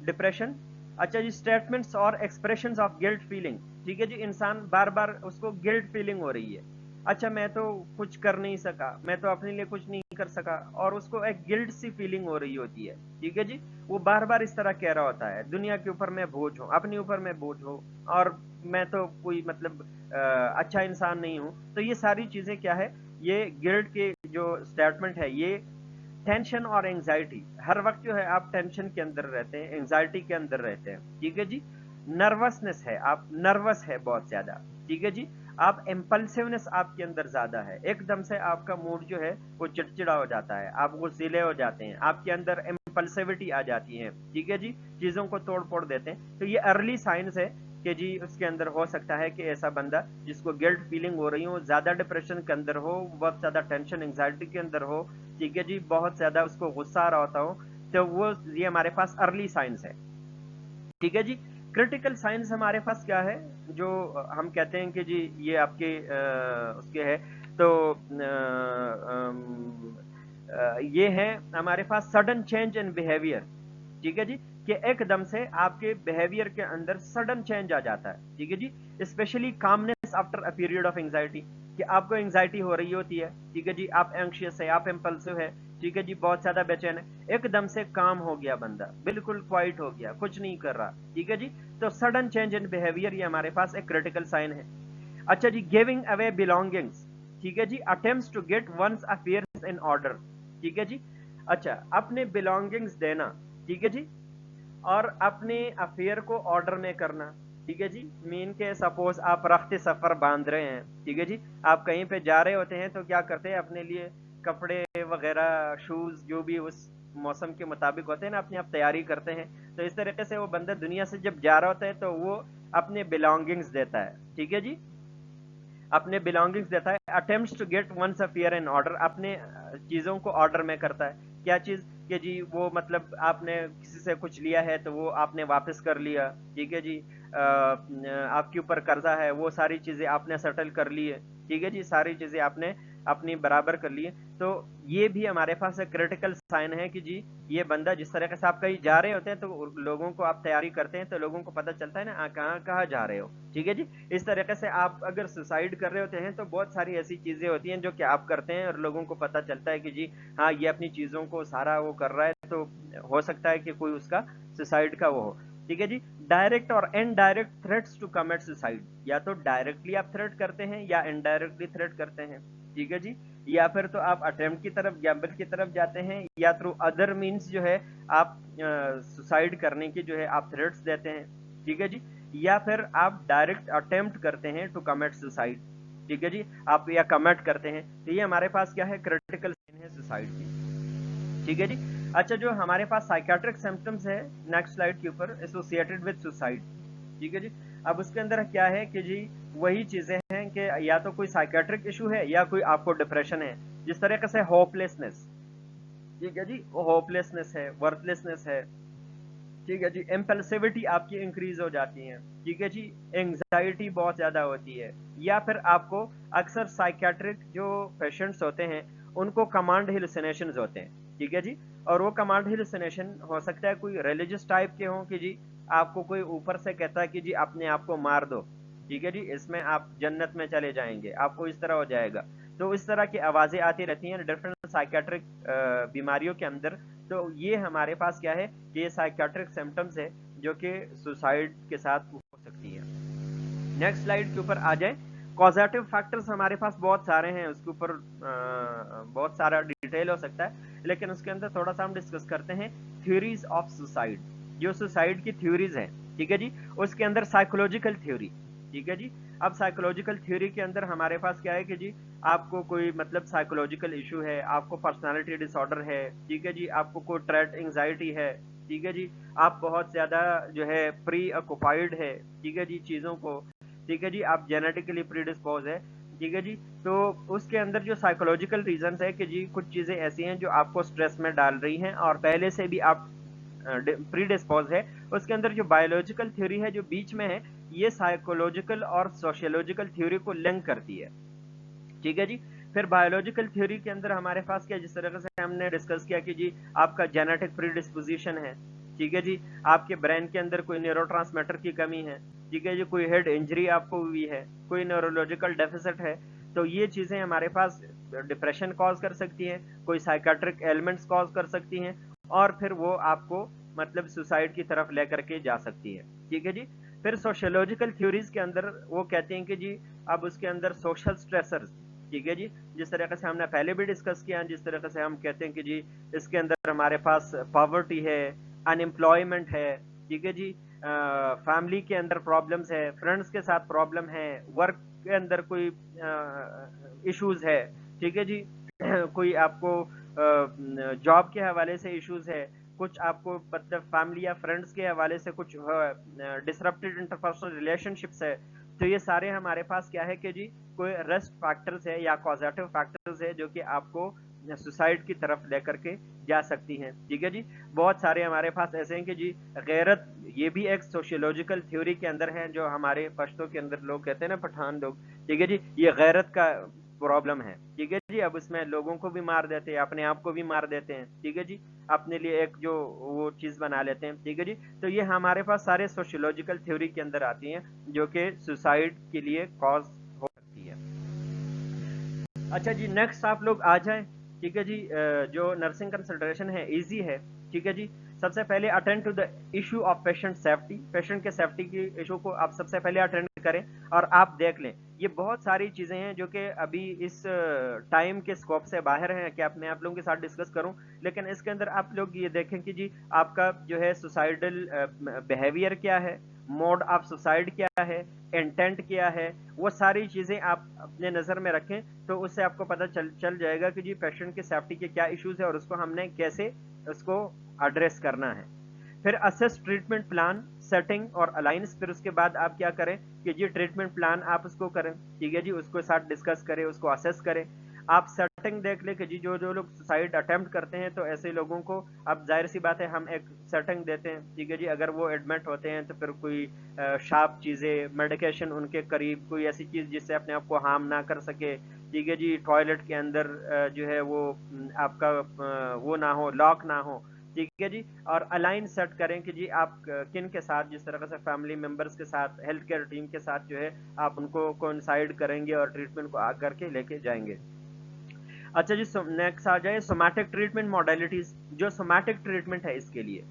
डिप्रेशन। अच्छा जी, स्टेटमेंट्स और एक्सप्रेशंस ऑफ गिल्ट फीलिंग। ठीक है जी, इंसान बार बार उसको गिल्ट फीलिंग हो रही है। अच्छा, मैं तो कुछ कर नहीं सका, मैं तो अपने लिए कुछ नहीं कर सका, और उसको एक गिल्ट सी फीलिंग हो रही होती है। ठीक है जी, वो बार बार इस तरह कह रहा होता है, दुनिया के ऊपर मैं बोझ हूँ, अपने ऊपर मैं बोझ हूँ, और मैं तो कोई मतलब अच्छा इंसान नहीं हूँ। तो ये सारी चीजें क्या है, ये गिल्ट के जो स्टेटमेंट है, ये टेंशन और एंजाइटी, हर वक्त जो है आप टेंशन के अंदर रहते हैं, एंजाइटी के अंदर रहते हैं। ठीक है जी, नर्वसनेस है, आप नर्वस है बहुत ज्यादा। ठीक है जी, आप इम्पल्सिवनेस आपके अंदर ज्यादा है, एकदम से आपका मूड जो है वो चिड़चिड़ा हो जाता है, आप गुस्सैले हो जाते हैं, आपके अंदर इम्पल्सिविटी आ जाती है। ठीक है जी, चीजों को तोड़ फोड़ देते हैं। तो ये अर्ली साइंस है کہ جی اس کے اندر ہو سکتا ہے کہ ایسا بندہ جس کو گلٹ فیلنگ ہو رہی ہو، زیادہ ڈپریشن کے اندر ہو، بہت زیادہ ٹینشن انگزائٹی کے اندر ہو، ٹھیک ہے جی، بہت زیادہ اس کو غصہ آ رہا ہوتا ہو، تو وہ یہ ہمارے پاس ارلی سائنس ہے، ٹھیک ہے جی۔ کرٹیکل سائنس ہمارے پاس کیا ہے، جو ہم کہتے ہیں کہ جی یہ آپ کے اس کے ہے، تو یہ ہے ہمارے پاس سڈن چینج ان بیہیویئر، ٹھیک ہے جی، کہ ایک دم سے آپ کے بیہیویئر کے اندر سڈن چینج آ جاتا ہے، ٹھیک ہے جی، especially commences after a period of anxiety, کہ آپ کو انگزائٹی ہو رہی ہوتی ہے، ٹھیک ہے جی، آپ اینکشیس ہے، آپ امپلسو ہے، ٹھیک ہے جی، بہت زیادہ بے چین ہے، ایک دم سے کام ہو گیا بندہ، بالکل کوائٹ ہو گیا، کچھ نہیں کر رہا، ٹھیک ہے جی، تو سڈن چینج ان بیہیویئر یہ ہمارے پاس ایک کریٹیکل سائن ہے۔ اچھا جی، گیونگ اوے بلونگنگس، ٹھیک ہے جی، attempts to get one's affairs in order, ٹھیک ہے جی، اچھا اپنے بلونگنگس دینا، ٹھیک ہے جی، اور اپنے افیئر کو آرڈر میں کرنا، ٹھیک ہے جی، مین کے سپوز آپ رخت سفر باندھ رہے ہیں، ٹھیک ہے جی، آپ کہیں پہ جا رہے ہوتے ہیں تو کیا کرتے ہیں اپنے لیے کپڑے وغیرہ، شوز، جو بھی اس موسم کے مطابق ہوتے ہیں نا، اپنی آپ تیاری کرتے ہیں، تو اس طریقے سے وہ بندہ دنیا سے جب جا رہا ہوتا ہے تو وہ اپنے بلونگنگس دیتا ہے، ٹھیک ہے جی، اپنے بلونگنگس دیتا ہے، attempts to get one's affair in order, اپنے چیزوں کو آرڈر میں کرتا ہے، کیا چیز کہ جی وہ مطلب آپ نے کسی سے کچھ لیا ہے تو وہ آپ نے واپس کر لیا، ٹھیک ہے جی، آپ کے اوپر قرضہ ہے، وہ ساری چیزیں آپ نے سیٹل کر لی ہے، ٹھیک ہے جی، ساری چیزیں آپ نے اپنی برابر کر لی ہے، تو یہ بھی ہمارے پاس ایک کریٹیکل سائن ہے کہ جی یہ بندہ جس طریقے سے آپ کہیں جا رہے ہوتے ہیں تو لوگوں کو آپ تیاری کرتے ہیں تو لوگوں کو پتہ چلتا ہے نا کہاں کہاں جا رہے ہو، ٹھیک ہے جی، اس طریقے سے آپ اگر سوسائڈ کر رہے ہوتے ہیں تو بہت ساری ایسی چیزیں ہوتی ہیں جو کہ آپ کرتے ہیں اور لوگوں کو پتہ چلتا ہے کہ جی ہاں یہ اپنی چیزوں کو سارا وہ کر رہا ہے، تو ہو سکتا ہے کہ کوئی اس کا سوسائڈ کا وہ ہو، ٹھیک ہے جی۔ ڈائریکٹ اور indirect threats to commit suicide, یا تو ڈائریکٹلی آپ تھریٹ کرتے ہیں یا انڈائریکٹلی تھریٹ کرتے ہیں، ٹھیک ہے جی، یا پھر تو آپ اٹمپٹ کی طرف، گیمبل کی طرف جاتے ہیں، یا تھرو ادر مینس جو ہے آپ سوسائڈ کرنے کی جو ہے آپ تھریٹس دیتے ہیں، ٹھیک ہے جی، یا پھر آپ ڈائریکٹ اٹمپٹ کرتے ہیں ٹو کمٹ سوسائڈ، ٹھیک ہے جی، آپ یا کمٹ کرتے ہیں، تو یہ ہمارے پاس کیا ہے، کریٹیکل سائن ہے سوسائڈ کی، ٹھیک ہے جی۔ اچھا جو ہمارے پاس سائکیاٹرک سمپٹمز ہے نیکسٹ سلائڈ کے اوپر، ایسوسیٹڈ ود سوسائڈ، ٹھیک ہے جی، اب اس کے اندر کیا ہے کہ جی وہی چیزیں ہیں کہ یا تو کوئی سائکیاٹرک ایشو ہے یا کوئی آپ کو ڈپریشن ہے، جس طریقے سے ہوپ لیسنس، ٹھیک ہے جی، ہوپ لیسنس ہے، ورتھ لیسنس ہے، ٹھیک ہے جی، امپلسیوٹی آپ کی انکریز ہو جاتی ہے، ٹھیک ہے جی، انگزائٹی بہت زیادہ ہوتی ہے، یا پھر آپ کو اکثر سائکیاٹرک جو پیشنٹس ہوتے ہیں ان کو کمانڈ ہیلوسینیشنز ہوتے ہیں، ٹھیک ہے جی، اور وہ کمانڈ ہیلوسینیشن ہو سکتا ہے کوئی ریلیجس ٹائپ کے ہوں کہ جی آپ کو کوئی اوپر سے کہتا ہے کہ جی اپنے آپ کو مار دو، ٹھیک ہے جی، اس میں آپ جنت میں چلے جائیں گے، آپ کو اس طرح ہو جائے گا، تو اس طرح کی آوازیں آتی رہتی ہیں ڈفرینٹ سائکیاٹرک بیماریوں کے اندر، تو یہ ہمارے پاس کیا ہے کہ یہ سائکیاٹرک سمپٹمز ہے جو کہ سوسائڈ کے ساتھ ہو سکتی ہے۔ نیکسٹ سلائیڈ کے اوپر آ جائیں، کازیٹیو فیکٹرز ہمارے پاس بہت سارے ہیں، اس کے اوپر بہت سارا ڈیٹیل ہو سکتا ہے، لیکن اس کے اندر تھوڑا سا ہم ڈسکس کرتے ہیں تھیوریز آف سوسائڈ، جو سوسائڈ کی تھیوریز ہیں، ٹھیک ہے جی، اس کے اندر سائیکولوجیکل تھیوری، ٹھیک ہے جی، اب سائیکولوجیکل تھیوری کے اندر ہمارے پاس کیا ہے کہ جی آپ کو کوئی مطلب سائیکولوجیکل ایشو ہے، آپ کو پرسنالٹی ڈس آرڈر ہے، ٹھیک ہے جی، آپ کو کوئی ٹریٹ انگزائٹی ہے، ٹھیک ہے جی، آپ بہت زیادہ جو ہے پری آکوپائڈ ہے، ٹھیک ہے جی، چیزوں کو، ٹھیک ہے جی، آپ جینیٹیکلی پری ڈسپوز ہے، ٹھیک ہے جی، تو اس کے اندر جو سائیکولوجیکل ریزنز ہے کہ جی کچھ چیزیں ایسی ہیں جو آپ کو سٹریس میں ڈال رہی ہیں اور پہلے سے بھی آپ پری ڈسپوز ہے، اس کے اندر جو بایولوجیکل تھیوری ہے جو بیچ میں ہے، یہ سائیکولوجیکل اور سوشیولوجیکل تھیوری کو لنک کرتی ہے، ٹھیک ہے جی۔ پھر بایولوجیکل تھیوری کے اندر ہمارے پاس کیا، جس طریقے سے ہم نے ڈسکس کیا کہ جی آپ کا جینیٹک پری ڈسپوزیشن ہے، ٹھیک ہے جی، آپ کے برین کے اندر کوئی نیورو ٹرانسمیٹر کی کمی ہے، ٹھیک ہے جی، کوئی ہیڈ انجری آپ کو ہوئی ہے، کوئی نیورولوجیکل ڈیفیسٹ ہے، تو یہ چیزیں ہمارے پاس ڈپریشن کاز کر سکتی ہیں، کوئی سائیکیاٹرک ایلیمنٹس کاز کر سکتی ہیں، اور پھر وہ آپ کو مطلب سوسائڈ کی طرف لے کر کے جا سکتی ہے، ٹھیک ہے جی۔ پھر سوشیولوجیکل تھیوریز کے اندر وہ کہتے ہیں کہ جی اب اس کے اندر سوشل سٹریسرز، ٹھیک ہے جی، جس طریقے سے ہم نے پہلے بھی ڈسکس کیا، جس طریقے سے ہم کہتے ہیں کہ جی اس کے اندر ہمارے پاس پاورٹی ہے، ان امپلائمنٹ ہے، ٹھیک ہے جی، فیملی کے اندر پرابلمز ہے، فرینڈس کے ساتھ پرابلم ہے، ورک کے اندر کوئی ایشوز ہے، ٹھیک ہے جی، کوئی آپ کو جاب کے حوالے سے ایشوز ہے، कुछ आपको मतलब फैमिली या फ्रेंड्स के हवाले से कुछ डिसरप्टेड इंटरपर्सनल रिलेशनशिप्स है, तो ये सारे हमारे पास क्या है कि जी कोई रिस्क फैक्टर्स है या कॉजेटिव फैक्टर्स है जो कि आपको सुसाइड की तरफ लेकर के जा सकती हैं। ठीक है जी, बहुत सारे हमारे पास ऐसे हैं कि जी गैरत, ये भी एक सोशियोलॉजिकल थ्योरी के अंदर है, जो हमारे पश्तो के अंदर लोग कहते हैं ना, पठान लोग। ठीक है जी, ये गैरत का प्रॉब्लम है। ठीक है जी, अब इसमें लोगों को भी मार देते हैं, अपने आप को भी मार देते हैं। ठीक है जी, अपने लिए एक जो वो चीज बना लेते हैं। ठीक है जी, तो ये हमारे पास सारे सोशियोलॉजिकल थ्योरी के अंदर आती हैं जो कि सुसाइड के लिए कॉज हो सकती है। अच्छा जी, नेक्स्ट आप लोग आ जाएं। ठीक है जी, जो नर्सिंग कंसल्टेशन है इजी है। ठीक है जी, सबसे पहले attend to the issue of patient safety, patient के सेफ्टी की इशू को आप सबसे पहले अटेंड करें और आप देख लें। ये बहुत सारी चीजें हैं जो कि अभी इस टाइम के स्कोप से बाहर हैं कि आप लोगों के साथ डिस्कस करूं, लेकिन इसके अंदर आप लोग ये देखें कि जी आपका जो है सुसाइडल बिहेवियर क्या है, मोड ऑफ सुसाइड क्या है, इंटेंट क्या है, वो सारी चीजें आप अपने नजर में रखें, तो उससे आपको पता चल जाएगा कि जी पेशेंट की सेफ्टी के क्या इश्यूज है और उसको हमने कैसे उसको एड्रेस करना है। फिर असेस ट्रीटमेंट प्लान सेटिंग और अलाइंस, फिर उसके बाद आप क्या करें कि जी ट्रीटमेंट प्लान आप उसको करें। ठीक है जी, उसको साथ डिस्कस करें, उसको असेस करें। आप सेटिंग देख ले कि जी जो जो लोग सुसाइड अटेम्प्ट करते हैं, तो ऐसे लोगों को अब जाहिर सी बात है हम एक सेटिंग देते हैं। ठीक है जी, अगर वो एडमिट होते हैं तो फिर कोई शार्प चीजें, मेडिकेशन उनके करीब, कोई ऐसी चीज जिससे अपने आप को हार्म ना कर सके। ठीक है जी, टॉयलेट के अंदर जो है वो आपका वो ना हो, लॉक ना हो। ठीक है जी, और अलाइन सेट करें कि जी आप किन के साथ, जिस तरह से फैमिली मेंबर्स के साथ, हेल्थ केयर टीम के साथ जो है आप उनको कोइंसाइड करेंगे और ट्रीटमेंट को आकर के लेके जाएंगे। अच्छा जी, नेक्स्ट आ जाए सोमैटिक ट्रीटमेंट मॉडलिटीज, जो सोमैटिक ट्रीटमेंट है इसके लिए।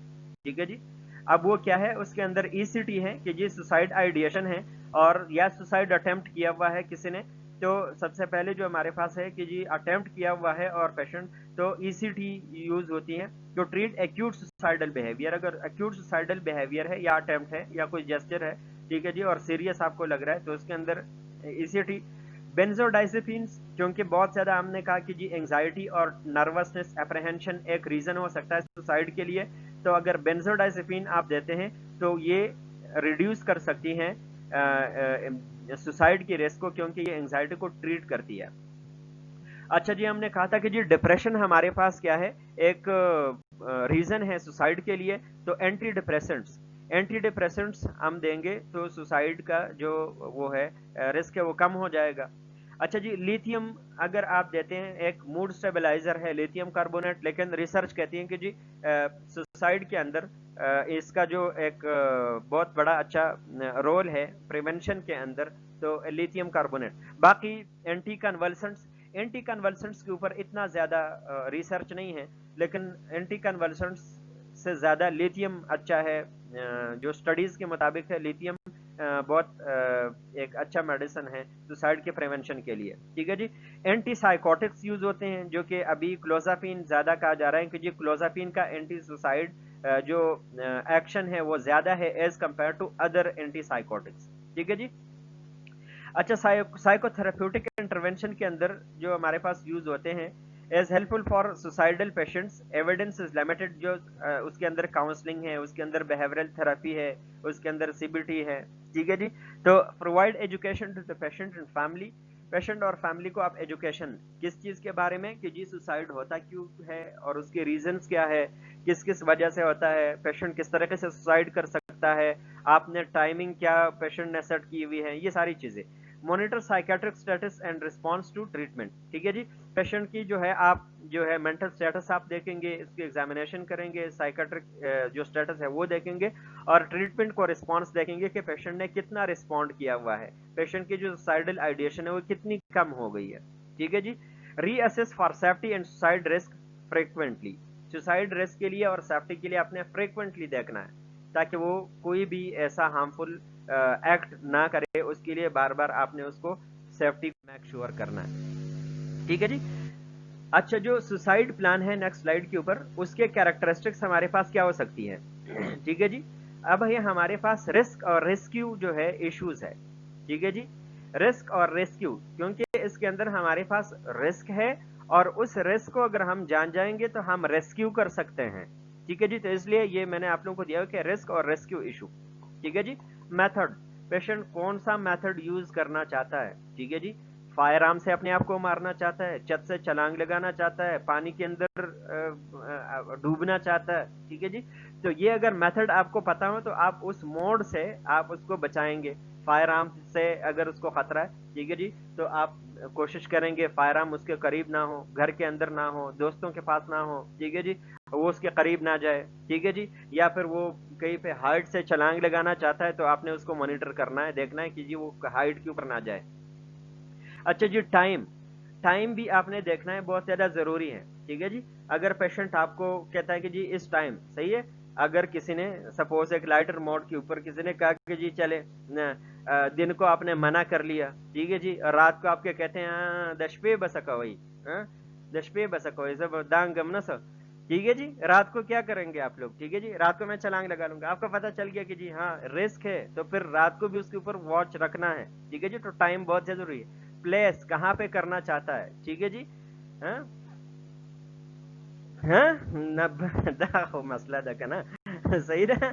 ठीक है जी, अब वो क्या है, उसके अंदर ईसीटी है कि जी सुसाइड आइडिएशन है और या सुसाइड अटेम्प्ट किया हुआ है किसी ने, तो सबसे पहले जो हमारे पास है कि जी अटेम्प्ट किया हुआ है और पेशेंट, तो ईसीटी यूज होती है जो ट्रीट एक्यूट सुसाइडल बिहेवियर। अगर एक्यूट सुसाइडल बिहेवियर है या अटेम्प्ट है या कोई जेस्चर है, ठीक है जी, और सीरियस आपको लग रहा है, तो उसके अंदर ईसीटी। बेंजोडाइजेपिन्स, क्योंकि बहुत ज्यादा हमने कहा कि जी एंजाइटी और नर्वसनेस एप्रहेंशन एक रीजन हो सकता है सुसाइड के लिए, तो अगर बेंजोडाइजेपिन आप देते हैं तो ये रिड्यूस कर सकती हैं सुसाइड की रिस्क को, क्योंकि ये एंजाइटी को ट्रीट करती है। अच्छा जी, हमने कहा था कि जी डिप्रेशन हमारे पास क्या है, एक रीजन है सुसाइड के लिए, तो एंटी डिप्रेसेंट्स, एंटी डिप्रेसेंट्स हम देंगे तो सुसाइड का जो वो है रिस्क है वो कम हो जाएगा। अच्छा जी, लिथियम अगर आप देते हैं, एक मूड स्टेबलाइजर है लिथियम कार्बोनेट, लेकिन रिसर्च कहती है कि जी सुसाइड के अंदर इसका जो एक बहुत बड़ा अच्छा रोल है प्रिवेंशन के अंदर, तो लिथियम कार्बोनेट। बाकी एंटी कन्वल्सेंट्स, एंटी कन्वल्सेंट्स के ऊपर इतना ज्यादा रिसर्च नहीं है, लेकिन एंटी कन्वल्सेंट्स से ज्यादा लिथियम अच्छा है। जो स्टडीज के मुताबिक है, लिथियम बहुत एक अच्छा मेडिसिन है सुसाइड के प्रिवेंशन के लिए। ठीक है जी, एंटी साइकोटिक्स यूज होते हैं, जो कि अभी क्लोजापिन ज्यादा कहा जा रहा है कि जी क्लोजापिन का एंटी सुसाइड जो एक्शन है वो ज्यादा है as compare to other antipsychotics. ठीक है जी। अच्छा, साइकोथेरेप्यूटिक इंटरवेंशन के अंदर जो हमारे पास यूज होते हैं, as helpful for suicidal patients, evidence is limited, जो उसके अंदर काउंसलिंग है, उसके अंदर बिहेवियरल थेरेपी है, उसके अंदर सीबीटी है। ठीक है जी, तो provide education to the patient and family, patient और फैमिली को आप एजुकेशन किस चीज के बारे में कि जी सुसाइड होता क्यों है और उसके रीजंस क्या है, किस किस वजह से होता है, पेशेंट किस तरह से सुसाइड कर सकता है, आपने टाइमिंग क्या पेशेंट ने सेट की हुई है, ये सारी चीजें। Monitor psychiatric status and response to treatment. ठीक है जी, पेशेंट की जो है आप जो है मेंटल स्टेटस आप देखेंगे, इसकी एग्जामिनेशन करेंगे, साइकेट्रिक जो स्टेटस है वो देखेंगे, और ट्रीटमेंट को रिस्पांस देखेंगे कि पेशेंट ने कितना रिस्पॉन्ड किया हुआ है, पेशेंट की जो सुसाइडल आइडिएशन है वो कितनी कम हो गई है। ठीक है जी, reassess for safety and suicide risk frequently, suicide risk के लिए और सेफ्टी के लिए आपने फ्रीक्वेंटली देखना है, ताकि वो कोई भी ऐसा हार्मफुल एक्ट ना करे, उसके लिए बार बार आपने उसको सेफ्टी मेक श्योर करना है। ठीक है जी। अच्छा, जो सुसाइड प्लान है नेक्स्ट स्लाइड के ऊपर, उसके कैरेक्टरिस्टिक्स हमारे पास क्या हो सकती है। ठीक है जी, अब ये हमारे पास रिस्क और रेस्क्यू जो है इश्यूज है। ठीक है जी, रिस्क और रेस्क्यू, क्योंकि इसके अंदर हमारे पास रिस्क है और उस रिस्क को अगर हम जान जाएंगे तो हम रेस्क्यू कर सकते हैं। ٹھیک ہے جی. تو اس لیے یہ میں نے آپ لوگوں کو دیا کہ رسک اور ریسکیو ایشو. ٹھیک ہے جی. میتھڈ, پیشنٹ کون سا میتھڈ یوز کرنا چاہتا ہے. ٹھیک ہے جی. فائر آرم سے اپنے آپ کو مارنا چاہتا ہے, چھت سے چھلانگ لگانا چاہتا ہے, پانی کے اندر ڈوبنا چاہتا ہے. ٹھیک ہے جی. تو یہ اگر میتھڈ آپ کو پتا ہو تو آپ اس موڈ سے آپ اس کو بچائیں گے. فائر آرم سے اگر اس کو خطرہ ہے, ٹھیک ہے جی, تو آپ کوشش کریں گے فائر آرم اس کے قریب نہ ہو, گھر کے اندر نہ ہو, دوستوں کے پاس نہ ہو. ٹھیک ہے جی. وہ اس کے قریب نہ جائے. ٹھیک ہے جی. یا پھر وہ کہیں پہ ہائٹ سے چھلانگ لگانا چاہتا ہے تو آپ نے اس کو مانیٹر کرنا ہے, دیکھنا ہے کہ جی وہ ہائٹ کے اوپر نہ جائے. اچھا جی. ٹائم بھی آپ نے دیکھنا ہے, بہت زیادہ ضروری ہے. ٹھیک ہے جی. اگر پیشنٹ آپ کو کہتا ہے کہ جی اس ٹائم صحیح ہے, اگر کسی نے سپوز ایک لائٹر موڈ کے اوپر کسی نے کہا کہ جی چلے, دن کو آپ نے منع کر لیا. ٹھیک ہے جی. اور رات کو آپ کے کہتے ہیں دشپے بسکا وہی, دشپے بسکا وہی سب دانگ گم نہ. ٹھیک ہے جی. رات کو کیا کریں گے آپ لوگ. ٹھیک ہے جی. رات کو میں چھلانگ لگا لوں گا. آپ کو پتا چل گیا کہ جی ہاں رسک ہے, تو پھر رات کو بھی اس کے اوپر واچ رکھنا ہے. ٹھیک ہے جی. تو ٹائم بہت ضروری ہے. پلیس کہاں پہ کرنا چاہتا ہے. ٹھیک ہے جی. ہاں مسئلہ دیکھا نا, صحیح رہا.